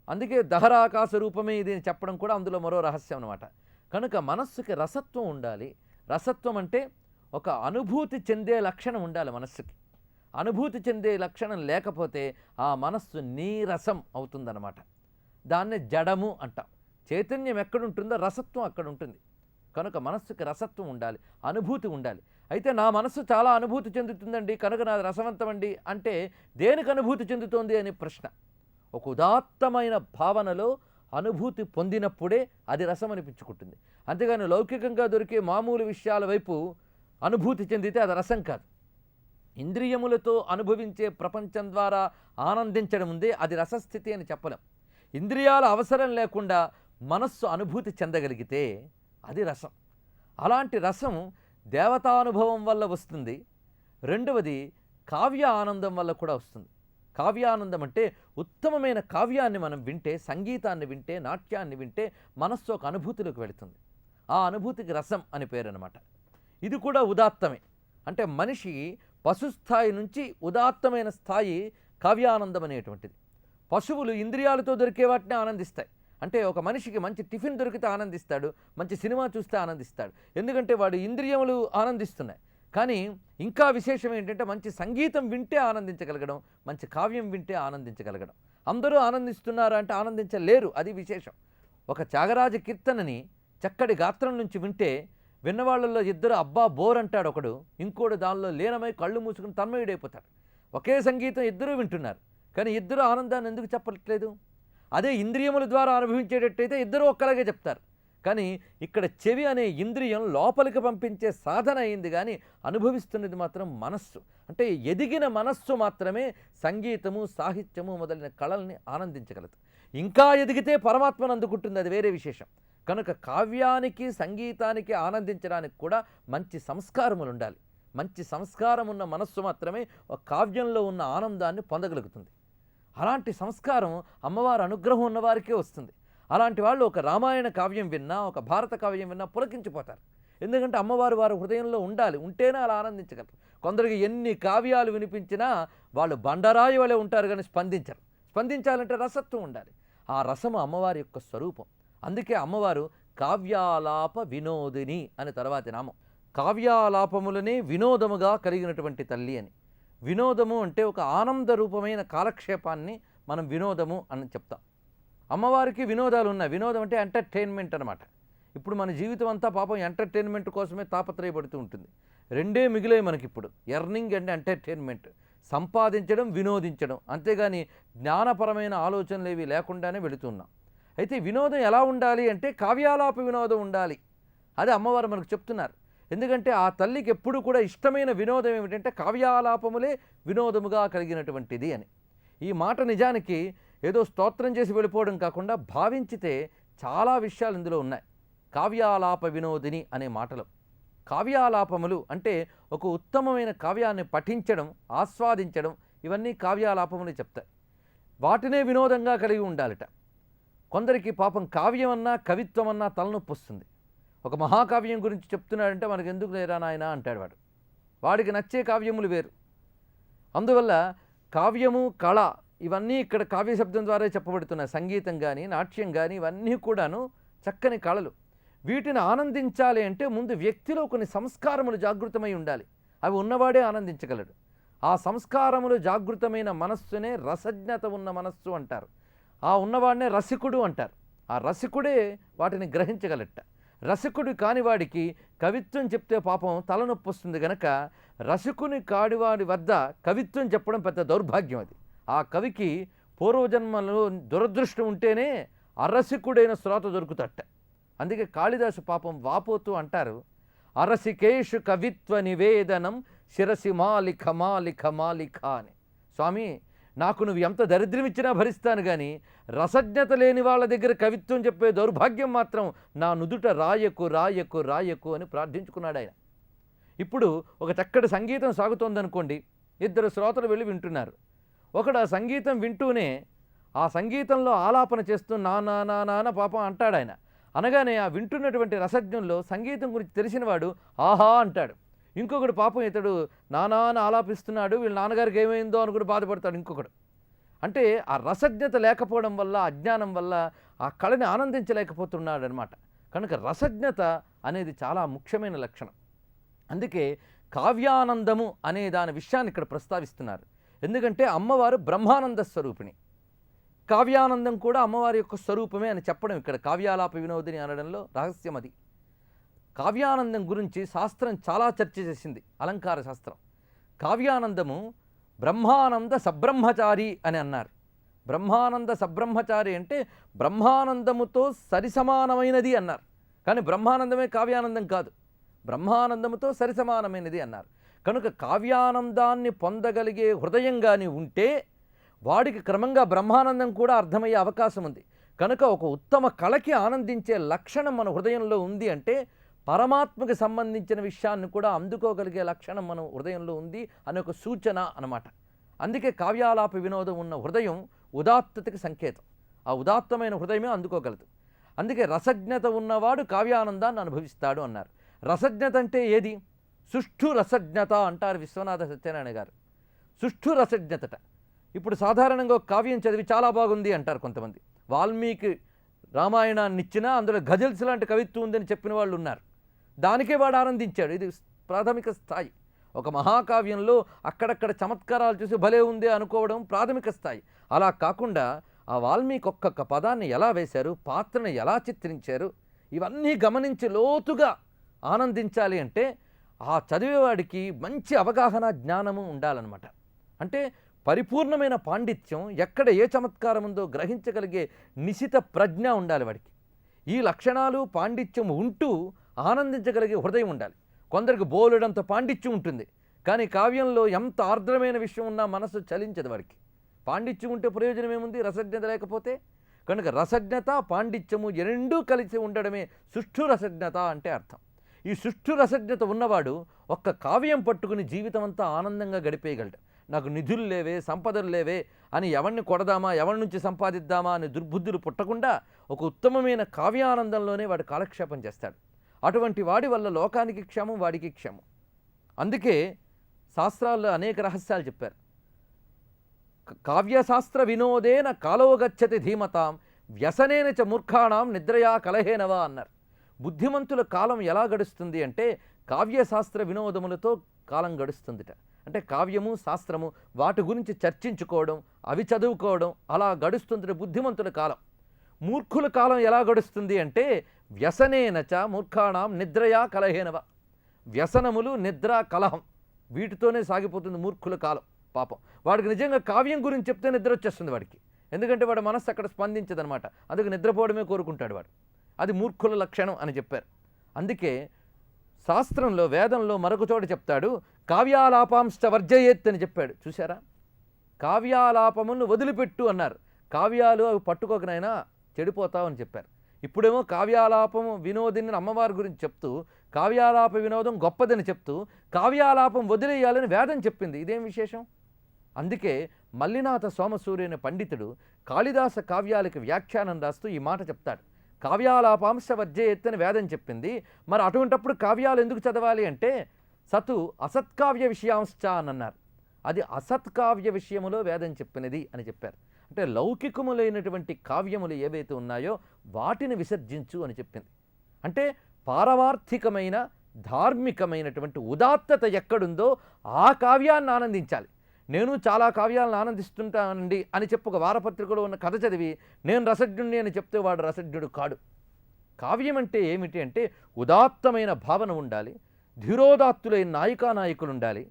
అందుకే దహరాకాశ రూపమే ఇది అని చెప్పడం కూడా అందులో మరో రహస్యం అన్నమాట. కనుక మనస్సుకి రసత్వం ఉండాలి. రసత్వం అంటే ఒక అనుభూతి చెందే లక్షణం ఉండాలి మనస్సుకి. అనుభూతి చెందే లక్షణం లేకపోతే ఆ మనస్సు నీరసం అవుతుందన్నమాట. దాన్నే జడము అంటాం. చైతన్యం ఎక్కడుంటుందో రసత్వం అక్కడ ఉంటుంది. కనుక మనస్సుకి రసత్వం ఉండాలి, అనుభూతి ఉండాలి. అయితే నా మనస్సు చాలా అనుభూతి చెందుతుందండి కనుక నాది రసవంతమండి అంటే దేనికి అనుభూతి చెందుతోంది అని ప్రశ్న. ఒక ఉదాత్తమైన భావనలో అనుభూతి పొందినప్పుడే అది రసం అనిపించుకుంటుంది. అంతేగాని లౌకికంగా దొరికే మామూలు విషయాల వైపు అనుభూతి చెందితే అది రసం కాదు. ఇంద్రియములతో అనుభవించే ప్రపంచం ద్వారా ఆనందించడం ఉందే అది రసస్థితి అని చెప్పలేం. ఇంద్రియాల అవసరం లేకుండా మనస్సు అనుభూతి చెందగలిగితే అది రసం. అలాంటి రసం దేవతానుభవం వల్ల వస్తుంది. రెండవది కావ్య ఆనందం వల్ల కూడా వస్తుంది. కావ్యానందం అంటే ఉత్తమమైన కావ్యాన్ని మనం వింటే, సంగీతాన్ని వింటే, నాట్యాన్ని వింటే మనస్సు ఒక అనుభూతిలోకి వెళుతుంది. ఆ అనుభూతికి రసం అని పేరు అన్నమాట. ఇది కూడా ఉదాత్తమే. అంటే మనిషి పశుస్థాయి నుంచి ఉదాత్తమైన స్థాయి కావ్యానందం అనేటువంటిది. పశువులు ఇంద్రియాలతో దొరికే వాటిని ఆనందిస్తాయి. అంటే ఒక మనిషికి మంచి టిఫిన్ దొరికితే ఆనందిస్తాడు, మంచి సినిమా చూస్తే ఆనందిస్తాడు. ఎందుకంటే వాడు ఇంద్రియములు ఆనందిస్తున్నాయి. కానీ ఇంకా విశేషం ఏంటంటే మంచి సంగీతం వింటే ఆనందించగలగడం, మంచి కావ్యం వింటే ఆనందించగలగడం. అందరూ ఆనందిస్తున్నారా అంటే ఆనందించలేరు. అది విశేషం. ఒక త్యాగరాజ కీర్తనని చక్కటి గాత్రం నుంచి వింటే విన్నవాళ్ళల్లో ఇద్దరు అబ్బా బోర్ అంటాడు ఒకడు, ఇంకోడు దానిలో లీనమై కళ్ళు మూసుకుని తన్మయుడైపోతాడు. ఒకే సంగీతం ఇద్దరూ వింటున్నారు, కానీ ఇద్దరు ఆనందాన్ని ఎందుకు చెప్పట్లేదు? అదే ఇంద్రియముల ద్వారా అనుభవించేటట్టయితే ఇద్దరు ఒక్కలాగే చెప్తారు. కానీ ఇక్కడ చెవి అనే ఇంద్రియం లోపలికి పంపించే సాధన అయింది, కానీ అనుభవిస్తున్నది మాత్రం మనస్సు. అంటే ఎదిగిన మనస్సు మాత్రమే సంగీతము, సాహిత్యము మొదలైన కళల్ని ఆనందించగలదు. ఇంకా ఎదిగితే పరమాత్మను అందుకుంటుంది, అది వేరే విశేషం. కనుక కావ్యానికి, సంగీతానికి ఆనందించడానికి కూడా మంచి సంస్కారములు ఉండాలి. మంచి సంస్కారం ఉన్న మనస్సు మాత్రమే ఒక కావ్యంలో ఉన్న ఆనందాన్ని పొందగలుగుతుంది. అలాంటి సంస్కారం అమ్మవారి అనుగ్రహం ఉన్నవారికే వస్తుంది. అలాంటి వాళ్ళు ఒక రామాయణ కావ్యం విన్నా, ఒక భారత కావ్యం విన్నా పులకించిపోతారు. ఎందుకంటే అమ్మవారు వారి హృదయంలో ఉండాలి, ఉంటేనే అలా ఆనందించగలరు. కొందరికి ఎన్ని కావ్యాలు వినిపించినా వాళ్ళు బండరాయి వలె ఉంటారు, కానీ స్పందించరు. స్పందించాలంటే రసత్వం ఉండాలి. ఆ రసము అమ్మవారి యొక్క స్వరూపం. అందుకే అమ్మవారు కావ్యాలాప వినోదిని అని తర్వాతి నామం. కావ్యాలాపములనే వినోదముగా కలిగినటువంటి తల్లి అని. వినోదము అంటే ఒక ఆనంద రూపమైన కాలక్షేపాన్ని మనం వినోదము అని చెప్తాం. అమ్మవారికి వినోదాలు ఉన్నాయి. వినోదం అంటే ఎంటర్టైన్మెంట్ అనమాట. ఇప్పుడు మన జీవితం అంతా పాపం ఎంటర్టైన్మెంట్ కోసమే తాపత్రయపడుతూ ఉంటుంది. రెండే మిగిలే మనకిప్పుడు, ఎర్నింగ్ అండ్ ఎంటర్టైన్మెంట్. సంపాదించడం, వినోదించడం, అంతేగాని జ్ఞానపరమైన ఆలోచనలు ఏవి లేకుండానే వెళుతున్నాం. అయితే వినోదం ఎలా ఉండాలి అంటే కావ్యాలాప వినోదం ఉండాలి. అది అమ్మవారు మనకు చెప్తున్నారు. ఎందుకంటే ఆ తల్లికి ఎప్పుడు కూడా ఇష్టమైన వినోదం ఏమిటంటే కావ్యాలాపములే వినోదముగా కలిగినటువంటిది అని. ఈ మాట నిజానికి ఏదో స్తోత్రం చేసి వెళ్ళిపోవడం కాకుండా భావించితే చాలా విషయాలు ఇందులో ఉన్నాయి. కావ్యాలాప వినోదిని అనే మాటలో కావ్యాలాపములు అంటే ఒక ఉత్తమమైన కావ్యాన్ని పఠించడం, ఆస్వాదించడం, ఇవన్నీ కావ్యాలాపములు చెప్తాయి. వాటినే వినోదంగా కలిగి ఉండాలట. కొందరికి పాపం కావ్యం అన్నా కవిత్వం అన్నా తలనొప్పి వస్తుంది. ఒక మహాకావ్యం గురించి చెప్తున్నాడంటే మనకు ఎందుకు లేరా నాయన అంటాడు వాడు. వాడికి నచ్చే కావ్యములు వేరు. అందువల్ల కావ్యము, కళ ఇవన్నీ ఇక్కడ కావ్య శబ్దం ద్వారా చెప్పబడుతున్నాయి. సంగీతం కానీ, నాట్యం కానీ ఇవన్నీ కూడాను చక్కని కళలు. వీటిని ఆనందించాలి అంటే ముందు వ్యక్తిలో కొన్ని సంస్కారములు జాగృతమై ఉండాలి. అవి ఉన్నవాడే ఆనందించగలడు. ఆ సంస్కారములు జాగృతమైన మనస్సునే రసజ్ఞత ఉన్న మనస్సు అంటారు. ఆ ఉన్నవాడినే రసికుడు అంటారు. ఆ రసికుడే వాటిని గ్రహించగలట. రసికుడు కానివాడికి కవిత్వం చెప్తే పాపం తలనొప్పి వస్తుంది గనక రసికుని కాడివాడి వద్ద కవిత్వం చెప్పడం పెద్ద దౌర్భాగ్యం. అది ఆ కవికి పూర్వజన్మలో దురదృష్టం ఉంటేనే అరసికుడైన శ్రోత దొరుకుతట. అందుకే కాళిదాసు పాపం వాపోతూ అంటారు, అరసికేషు కవిత్వ నివేదనం శిరసి మాలిక మాలిక మాలిక అని. స్వామి, నాకు నువ్వు ఎంత దరిద్రం ఇచ్చినా భరిస్తాను, కానీ రసజ్ఞత లేని వాళ్ళ దగ్గర కవిత్వం చెప్పే దౌర్భాగ్యం మాత్రం నా నుదుట రాయకు రాయకు రాయకు అని ప్రార్థించుకున్నాడు ఆయన. ఇప్పుడు ఒక చక్కటి సంగీతం సాగుతోందనుకోండి, ఇద్దరు శ్రోతలు వెళ్ళి వింటున్నారు. ఒకడు ఆ సంగీతం వింటూనే ఆ సంగీతంలో ఆలాపన చేస్తూ నా నా నా నాన్న పాపం అంటాడు ఆయన. అనగానే ఆ వింటున్నటువంటి రసజ్ఞంలో సంగీతం గురించి తెలిసినవాడు ఆహా అంటాడు. ఇంకొకడు పాపం ఇతడు నాన్న ఆలాపిస్తున్నాడు, వీళ్ళ నాన్నగారికి ఏమైందో అని కూడా బాధపడతాడు ఇంకొకడు. అంటే ఆ రసజ్ఞత లేకపోవడం వల్ల, అజ్ఞానం వల్ల ఆ కళని ఆనందించలేకపోతున్నాడు అనమాట. కనుక రసజ్ఞత అనేది చాలా ముఖ్యమైన లక్షణం. అందుకే కావ్యానందము అనే దాని విషయాన్ని ఇక్కడ ప్రస్తావిస్తున్నారు. ఎందుకంటే అమ్మవారు బ్రహ్మానంద స్వరూపిణి. కావ్యానందం కూడా అమ్మవారి యొక్క స్వరూపమే అని చెప్పడం ఇక్కడ కావ్యాలాప వినోదిని అనడంలో రహస్యం అది. కావ్యానందం గురించి శాస్త్రం చాలా చర్చ చేసింది, అలంకార శాస్త్రం. కావ్యానందము బ్రహ్మానంద సబ్రహ్మచారి అని అన్నారు. బ్రహ్మానంద సబ్రహ్మచారి అంటే బ్రహ్మానందముతో సరిసమానమైనది అన్నారు. కానీ బ్రహ్మానందమే కావ్యానందం కాదు, బ్రహ్మానందముతో సరిసమానమైనది అన్నారు. కనుక కావ్యానందాన్ని పొందగలిగే హృదయం కానీ ఉంటే వాడికి క్రమంగా బ్రహ్మానందం కూడా అర్థమయ్యే అవకాశం ఉంది. కనుక ఒక ఉత్తమ కళకి ఆనందించే లక్షణం మన హృదయంలో ఉంది అంటే పరమాత్మకి సంబంధించిన విషయాన్ని కూడా అందుకోగలిగే లక్షణం మన హృదయంలో ఉంది అనే ఒక సూచన అన్నమాట. అందుకే కావ్యాలాప వినోదం ఉన్న హృదయం ఉదాత్తతకి సంకేతం. ఆ ఉదాత్తమైన హృదయమే అందుకోగలదు. అందుకే రసజ్ఞత ఉన్నవాడు కావ్యానందాన్ని అనుభవిస్తాడు అన్నారు. రసజ్ఞత అంటే ఏది? సుష్ఠు రసజ్ఞత అంటారు విశ్వనాథ సత్యనారాయణ గారు. సుష్ఠు రసజ్ఞతట. ఇప్పుడు సాధారణంగా ఒక కావ్యం చదివి చాలా బాగుంది అంటారు కొంతమంది. వాల్మీకి రామాయణాన్ని ఇచ్చినా అందులో గజల్స్ లాంటి కవిత్వం ఉందని చెప్పిన వాళ్ళు ఉన్నారు. దానికే వాడు ఆనందించాడు. ఇది ప్రాథమిక స్థాయి. ఒక మహాకావ్యంలో అక్కడక్కడ చమత్కారాలు చూసి భలే ఉంది అనుకోవడం ప్రాథమిక స్థాయి. అలా కాకుండా ఆ వాల్మీకి ఒక్కొక్క పదాన్ని ఎలా వేశారు, పాత్రను ఎలా చిత్రించారు, ఇవన్నీ గమనించి లోతుగా ఆనందించాలి అంటే ఆ చదివేవాడికి మంచి అవగాహన, జ్ఞానము ఉండాలన్నమాట. అంటే పరిపూర్ణమైన పాండిత్యం, ఎక్కడ ఏ చమత్కారం ఉందో గ్రహించగలిగే నిశిత ప్రజ్ఞ ఉండాలి వాడికి. ఈ లక్షణాలు పాండిత్యం ఉంటూ ఆనందించగలిగే హృదయం ఉండాలి. కొందరికి బోలెడంత పాండిత్యం ఉంటుంది, కానీ కావ్యంలో ఎంత ఆర్ద్రమైన విషయం ఉన్నా మనసు చలించదు వాడికి. పాండిత్యం ఉంటే ప్రయోజనం ఏముంది రసజ్ఞత లేకపోతే? కనుక రసజ్ఞత పాండిత్యము రెండూ కలిసి ఉండడమే సుష్ఠు రసజ్ఞత అంటే అర్థం. ఈ సుష్ఠు రసజ్ఞత ఉన్నవాడు ఒక్క కావ్యం పట్టుకుని జీవితం అంతా ఆనందంగా గడిపేయగలడు. నాకు నిధులు లేవే, సంపదలు లేవే అని ఎవరిని కొడదామా, ఎవరి నుంచి సంపాదిద్దామా అని దుర్బుద్ధులు పుట్టకుండా ఒక ఉత్తమమైన కావ్యానందంలోనే వాడు కాలక్షేపం చేస్తాడు. అటువంటి వాడి వల్ల లోకానికి క్షేమం, వాడికి క్షేమం. అందుకే శాస్త్రాల్లో అనేక రహస్యాలు చెప్పారు. కావ్యశాస్త్ర వినోదేన కాలోగచ్చతి ధీమతాం వ్యసనేన చ మూర్ఖాణం నిద్రయా కలహేనవా అన్నారు. బుద్ధిమంతుల కాలం ఎలా గడుస్తుంది అంటే కావ్యశాస్త్ర వినోదములతో కాలం గడుస్తుందిట. అంటే కావ్యము శాస్త్రము వాటి గురించి చర్చించుకోవడం, అవి చదువుకోవడం, అలా గడుస్తుంది బుద్ధిమంతుల కాలం. మూర్ఖుల కాలం ఎలా గడుస్తుంది అంటే వ్యసనేన చ మూర్ఖాణం నిద్రయా కలహేనవ. వ్యసనములు, నిద్ర, కలహం వీటితోనే సాగిపోతుంది మూర్ఖుల కాలం. పాపం వాడికి నిజంగా కావ్యం గురించి చెప్తే నిద్ర వచ్చేస్తుంది వాడికి. ఎందుకంటే వాడి మనస్సు అక్కడ స్పందించదనమాట. అందుకు నిద్రపోవడమే కోరుకుంటాడు వాడు. అది మూర్ఖుల లక్షణం అని చెప్పారు. అందుకే శాస్త్రంలో, వేదంలో మరొక చోట చెప్తాడు, కావ్యాలాపాంశ్చ వర్జయేత్ అని చెప్పాడు. చూసారా, కావ్యాలాపమును వదిలిపెట్టు అన్నారు. కావ్యాలు అవి పట్టుకోకనైనా చెడిపోతావు అని చెప్పారు. ఇప్పుడేమో కావ్యాలాపము వినోదిని అమ్మవారి గురించి చెప్తూ కావ్యాలాప వినోదం గొప్పదని చెప్తూ కావ్యాలాపం వదిలేయాలని వేదం చెప్పింది. ఇదేం విశేషం? అందుకే మల్లినాథ సోమసూర్య అనే పండితుడు కాళిదాస కావ్యాలకు వ్యాఖ్యానం రాస్తూ ఈ మాట చెప్తాడు. కావ్యాలాపాంశ వర్జయేత్ అని వేదం చెప్పింది. మరి అటువంటప్పుడు కావ్యాలు ఎందుకు చదవాలి అంటే సతు అసత్కావ్య విషయాంశ్చ అని అన్నారు. అది అసత్కావ్య విషయములో వేదం చెప్పినది అని చెప్పారు. అంటే లౌకికములైనటువంటి కావ్యములు ఏవైతే ఉన్నాయో వాటిని విసర్జించు అని చెప్పింది. అంటే పారమార్థికమైన ధార్మికమైనటువంటి ఉదాత్తత ఎక్కడుందో ఆ కావ్యాన్ని ఆనందించాలి. నేను చాలా కావ్యాలను ఆనందిస్తుంటానండి అని చెప్పి ఒక వారపత్రికలో ఉన్న కథ చదివి నేను రసజ్ఞుణ్ణి అని చెప్తే వాడు రసజ్ఞుడు కాడు. కావ్యం అంటే ఏమిటి అంటే ఉదాత్తమైన భావన ఉండాలి, ధీరోదాత్తులైన నాయకులు ఉండాలి,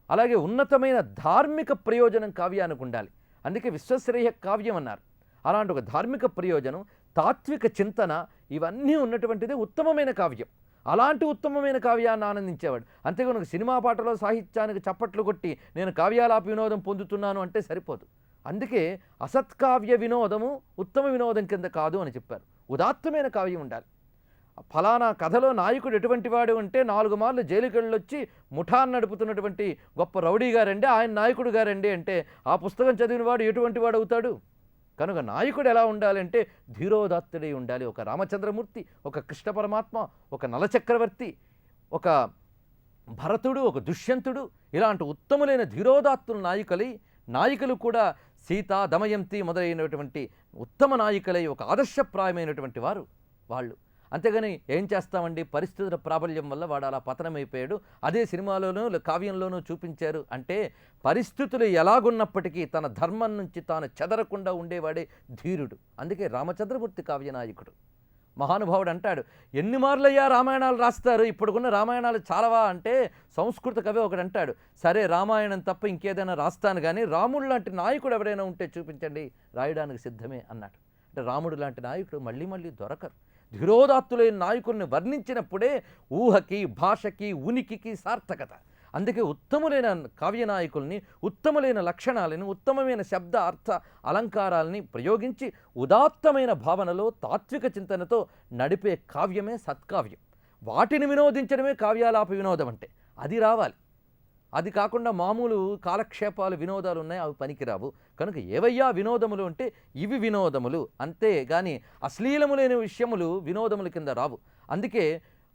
అలాగే ఉన్నతమైన ధార్మిక ప్రయోజనం కావ్యానికి ఉండాలి. అందుకే విశ్వశ్రేయ కావ్యం అన్నారు. అలాంటి ఒక ధార్మిక ప్రయోజనం, తాత్విక చింతన ఇవన్నీ ఉన్నటువంటిది ఉత్తమమైన కావ్యం. అలాంటి ఉత్తమమైన కావ్యాన్ని ఆనందించేవాడు. అంతేగాని ఒక సినిమా పాటలో సాహిత్యానికి చప్పట్లు కొట్టి నేను కావ్యాలాప వినోదం పొందుతున్నాను అంటే సరిపోదు. అందుకే అసత్కావ్య వినోదము ఉత్తమ వినోదం కింద కాదు అని చెప్పారు. ఉదాత్తమైన కావ్యం ఉండాలి. ఫలానా కథలో నాయకుడు ఎటువంటి వాడు అంటే 4 మార్లు జైలుకెళ్ళొచ్చి ముఠాన్ని నడుపుతున్నటువంటి గొప్ప రౌడీ గారండి, ఆయన నాయకుడు గారండి అంటే ఆ పుస్తకం చదివిన వాడు ఎటువంటి వాడు అవుతాడు? కనుక నాయకుడు ఎలా ఉండాలంటే ధీరోదాత్తుడై ఉండాలి. ఒక రామచంద్రమూర్తి, ఒక కృష్ణ పరమాత్మ, ఒక నలచక్రవర్తి, ఒక భరతుడు, ఒక దుష్యంతుడు, ఇలాంటి ఉత్తములైన ధీరోదాత్తుల నాయకులు కూడా సీత, దమయంతి మొదలైనటువంటి ఉత్తమ నాయకులై ఒక ఆదర్శప్రాయమైనటువంటి వారు వాళ్ళు. అంతేగాని ఏం చేస్తామండి, పరిస్థితుల ప్రాబల్యం వల్ల వాడు అలా పతనమైపోయాడు, అదే సినిమాలోనూ కావ్యంలోనూ చూపించారు అంటే పరిస్థితులు ఎలాగున్నప్పటికీ తన ధర్మం నుంచి తాను చెదరకుండా ఉండేవాడే ధీరుడు. అందుకే రామచంద్రమూర్తి కావ్యనాయకుడు. మహానుభావుడు అంటాడు, ఎన్ని మార్లయ్యా రామాయణాలు రాస్తారు, ఇప్పుడుకున్న రామాయణాలు చాలవా అంటే సంస్కృత కవి ఒకడు అంటాడు, సరే రామాయణం తప్ప ఇంకేదైనా రాస్తాను కానీ రాముడు లాంటి నాయకుడు ఎవరైనా ఉంటే చూపించండి, రాయడానికి సిద్ధమే అన్నాడు. అంటే రాముడు లాంటి నాయకుడు మళ్ళీ మళ్ళీ దొరకరు. ధీరోదాత్తులైన నాయకుల్ని వర్ణించినప్పుడే ఊహకి, భాషకి, ఉనికికి సార్థకత. అందుకే ఉత్తములైన కావ్యనాయకుల్ని, ఉత్తములైన లక్షణాలను, ఉత్తమమైన శబ్ద అర్థ అలంకారాలని ప్రయోగించి ఉదాత్తమైన భావనలో తాత్విక చింతనతో నడిపే కావ్యమే సత్కావ్యం. వాటిని వినోదించడమే కావ్యాలాప వినోదం అంటే. అది రావాలి. అది కాకుండా మామూలు కాలక్షేపాలు, వినోదాలు ఉన్నాయి, అవి పనికిరావు. కనుక ఏవయ్యా వినోదములు అంటే ఇవి వినోదములు అంతే గాని అశ్లీలములైన విషయములు వినోదముల కింద రావు. అందుకే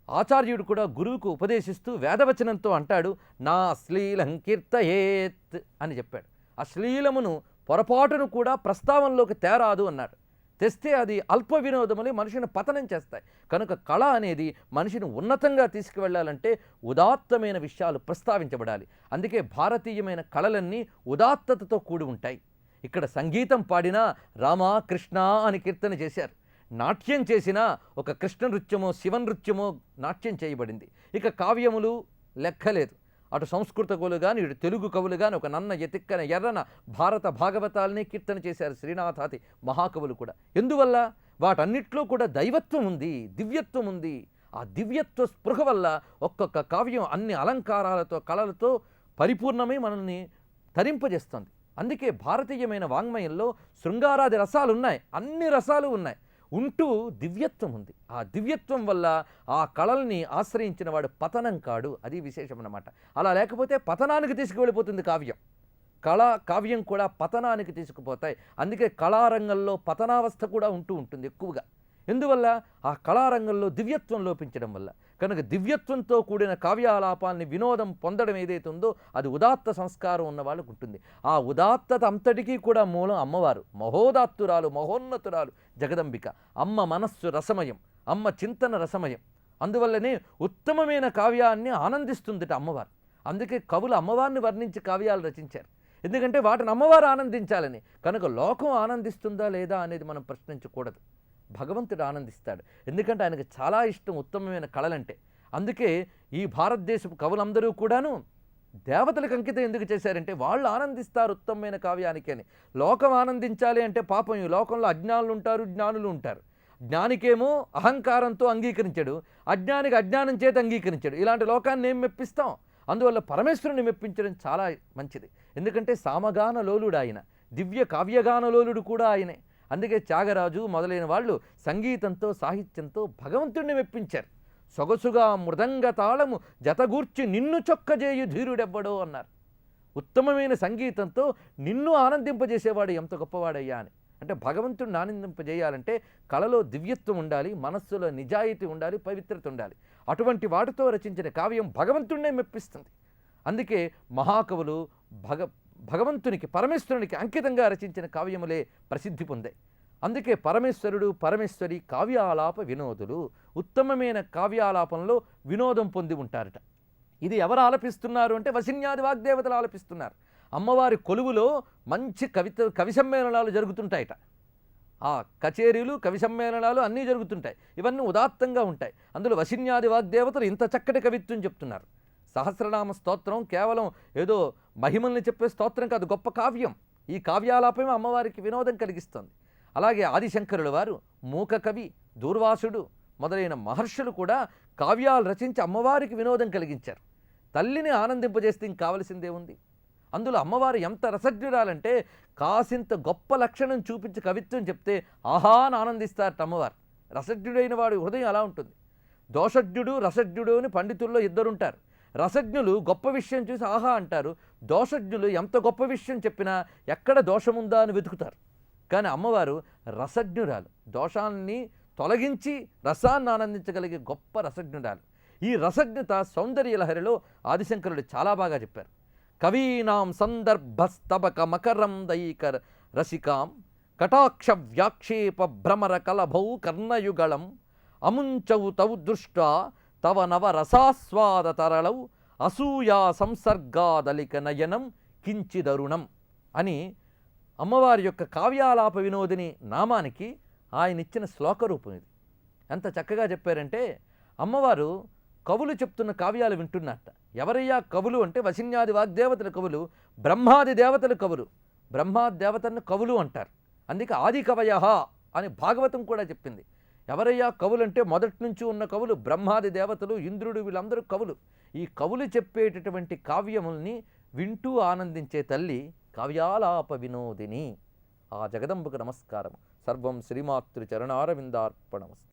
ఆచార్యుడు కూడా గురువుకు ఉపదేశిస్తూ వేదవచనంతో అంటాడు, నా అశ్లీలం కీర్తయేత్ అని చెప్పాడు. అశ్లీలమును పొరపాటును కూడా ప్రస్తావనలోకి తేరాదు అన్నాడు. తెస్తే అది అల్ప వినోదములే మనిషిని పతనం చేస్తాయి. కనుక కళ అనేది మనిషిని ఉన్నతంగా తీసుకువెళ్ళాలంటే ఉదాత్తమైన విషయాలు ప్రస్తావించబడాలి. అందుకే భారతీయమైన కళలన్నీ ఉదాత్తతతో కూడి ఉంటాయి. ఇక్కడ సంగీతం పాడినా రామ కృష్ణ అని కీర్తన చేశారు. నాట్యం చేసినా ఒక కృష్ణ నృత్యమో శివ నృత్యమో నాట్యం చేయబడింది. ఇక కావ్యములు లెక్కలేదు. అటు సంస్కృత కవులు కానీ ఇటు తెలుగు కవులు కానీ ఒక నన్న ఎతిక్కన ఎర్రన భారత భాగవతాలని కీర్తన చేశారు శ్రీనాథాది మహాకవులు కూడా. ఎందువల్ల వాటన్నిటిలో కూడా దైవత్వం ఉంది, దివ్యత్వం ఉంది. ఆ దివ్యత్వ స్పృహ వల్ల ఒక్కొక్క కావ్యం అన్ని అలంకారాలతో కళలతో పరిపూర్ణమై మనల్ని తరింపజేస్తుంది. అందుకే భారతీయమైన వాంగ్మయంలో శృంగారాది రసాలు ఉన్నాయి, అన్ని రసాలు ఉన్నాయి, ఉంటూ దివ్యత్వం ఉంది. ఆ దివ్యత్వం వల్ల ఆ కళల్ని ఆశ్రయించిన వాడు పతనం కాడు. అది విశేషం అన్నమాట. అలా లేకపోతే పతనానికి తీసుకువెళ్ళిపోతుంది కావ్యం. కావ్యం కూడా పతనానికి తీసుకుపోతాయి. అందుకే కళారంగంలో పతనావస్థ కూడా ఉంటూ ఉంటుంది ఎక్కువగా. ఎందువల్ల? ఆ కళారంగంలో దివ్యత్వం లోపించడం వల్ల. కనుక దివ్యత్వంతో కూడిన కావ్యాలాపాన్ని వినోదం పొందడం ఏదైతే ఉందో అది ఉదాత్త సంస్కారం ఉన్న వాళ్ళకు ఉంటుంది. ఆ ఉదాత్తత అంతటికీ కూడా మూలం అమ్మవారు. మహోదాత్తురాలు, మహోన్నతురాలు జగదంబిక. అమ్మ మనస్సు రసమయం, అమ్మ చింతన రసమయం. అందువల్లనే ఉత్తమమైన కావ్యాన్ని ఆనందిస్తుందిట అమ్మవారు. అందుకే కవులు అమ్మవారిని వర్ణించి కావ్యాలు రచించారు. ఎందుకంటే వాటిని అమ్మవారు ఆనందించాలని. కనుక లోకం ఆనందిస్తుందా లేదా అనేది మనం ప్రశ్నించకూడదు. భగవంతుడు ఆనందిస్తాడు. ఎందుకంటే ఆయనకు చాలా ఇష్టం ఉత్తమమైన కళలంటే. అందుకే ఈ భారతదేశపు కవులందరూ కూడాను దేవతలకు అంకితం ఎందుకు చేశారంటే వాళ్ళు ఆనందిస్తారు ఉత్తమమైన కావ్యానికి అని. లోకం ఆనందించాలి అంటే పాపం ఈ లోకంలో అజ్ఞానులు ఉంటారు, జ్ఞానులు ఉంటారు. జ్ఞానికేమో అహంకారంతో అంగీకరించాడు, అజ్ఞానికి అజ్ఞానం చేత అంగీకరించాడు. ఇలాంటి లోకాన్ని ఏం మెప్పిస్తాం? అందువల్ల పరమేశ్వరుని మెప్పించడం చాలా మంచిది. ఎందుకంటే సామగాన లోలుడు ఆయన, దివ్య కావ్యగాన లోలుడు కూడా ఆయనే. అందుకే త్యాగరాజు మొదలైన వాళ్ళు సంగీతంతో సాహిత్యంతో భగవంతుడిని మెప్పించారు. సొగసుగా మృదంగ తాళము జతగూర్చి నిన్ను చొక్కజేయు ధీరుడెవ్వడో అన్నారు. ఉత్తమమైన సంగీతంతో నిన్ను ఆనందింపజేసేవాడు ఎంత గొప్పవాడయ్యా అని. అంటే భగవంతుడిని ఆనందింపజేయాలంటే కళలో దివ్యత్వం ఉండాలి, మనస్సులో నిజాయితీ ఉండాలి, పవిత్రత ఉండాలి. అటువంటి వాటితో రచించిన కావ్యం భగవంతుడినే మెప్పిస్తుంది. అందుకే మహాకవులు భగవంతునికి పరమేశ్వరునికి అంకితంగా రచించిన కావ్యములే ప్రసిద్ధి పొందాయి. అందుకే పరమేశ్వరుడు పరమేశ్వరి కావ్యాలాప వినోదులు. ఉత్తమమైన కావ్యాలాపంలో వినోదం పొంది ఉంటారట. ఇది ఎవరు ఆలపిస్తున్నారు అంటే వసిన్యాది వాగ్దేవతలు ఆలపిస్తున్నారు. అమ్మవారి కొలువులో మంచి కవి సమ్మేళనాలు జరుగుతుంటాయట. ఆ కచేరీలు, కవి సమ్మేళనాలు అన్నీ జరుగుతుంటాయి. ఇవన్నీ ఉదాత్తంగా ఉంటాయి. అందులో వసిన్యాది వాగ్దేవతలు ఇంత చక్కటి కవిత్వం చెప్తున్నారు. సహస్రనామ స్తోత్రం కేవలం ఏదో మహిమల్ని చెప్పే స్తోత్రం కాదు, గొప్ప కావ్యం. ఈ కావ్యాలాపమే అమ్మవారికి వినోదం కలిగిస్తుంది. అలాగే ఆదిశంకరుల వారు, మూక కవి, దూర్వాసుడు మొదలైన మహర్షులు కూడా కావ్యాలు రచించి అమ్మవారికి వినోదం కలిగించారు. తల్లిని ఆనందింపజేస్తే ఇంక కావలసిందే ఉంది. అందులో అమ్మవారు ఎంత రసజ్ఞురాలంటే కాసింత గొప్ప లక్షణం చూపించి కవిత్వం చెప్తే ఆహా అని ఆనందిస్తారట అమ్మవారు. రసజ్ఞుడైన వాడి హృదయం అలా ఉంటుంది. దోషజ్ఞుడు రసజ్ఞుడు అని పండితుల్లో ఇద్దరుంటారు. రసజ్ఞులు గొప్ప విషయం చూసి ఆహా అంటారు. దోషజ్ఞులు ఎంత గొప్ప విషయం చెప్పినా ఎక్కడ దోషముందా అని వెతుకుతారు. కానీ అమ్మవారు రసజ్ఞురాలు, దోషాన్ని తొలగించి రసాన్ని ఆనందించగలిగే గొప్ప రసజ్ఞురాలు. ఈ రసజ్ఞత సౌందర్యలహరిలో ఆదిశంకరుడు చాలా బాగా చెప్పారు. కవీనాం సందర్భస్తబక మకరం దైకర రసికాం కటాక్ష వ్యాక్షేప భ్రమర కలభౌ కర్ణయుగళం అముంచౌ తౌ దృష్టా తవ నవ రసాస్వాద తరళౌ అసూయా సంసర్గాదలిక నయనం కించిదరుణం అని అమ్మవారి యొక్క కావ్యాలాప వినోదిని నామానికి ఆయన ఇచ్చిన శ్లోకరూపం ఇది. ఎంత చక్కగా చెప్పారంటే అమ్మవారు కవులు చెప్తున్న కావ్యాలు వింటున్నట్ట. ఎవరయ్యా కవులు అంటే వసిన్యాది వాగ్దేవతల కవులు, బ్రహ్మాది దేవతల కవులు. బ్రహ్మాది దేవతలను కవులు అంటారు. అందుకే ఆది కవయః అని భాగవతం కూడా చెప్పింది. ఎవరయ్యా కవులు అంటే మొదటి నుంచి ఉన్న కవులు బ్రహ్మాది దేవతలు, ఇంద్రుడు, వీళ్ళందరూ కవులు. ఈ కవులు చెప్పేటటువంటి కావ్యముల్ని వింటూ ఆనందించే తల్లి కావ్యాలాప వినోదిని. ఆ జగదంబకు నమస్కారం. సర్వం శ్రీమాతృ చరణారవిందార్పణమస్తు.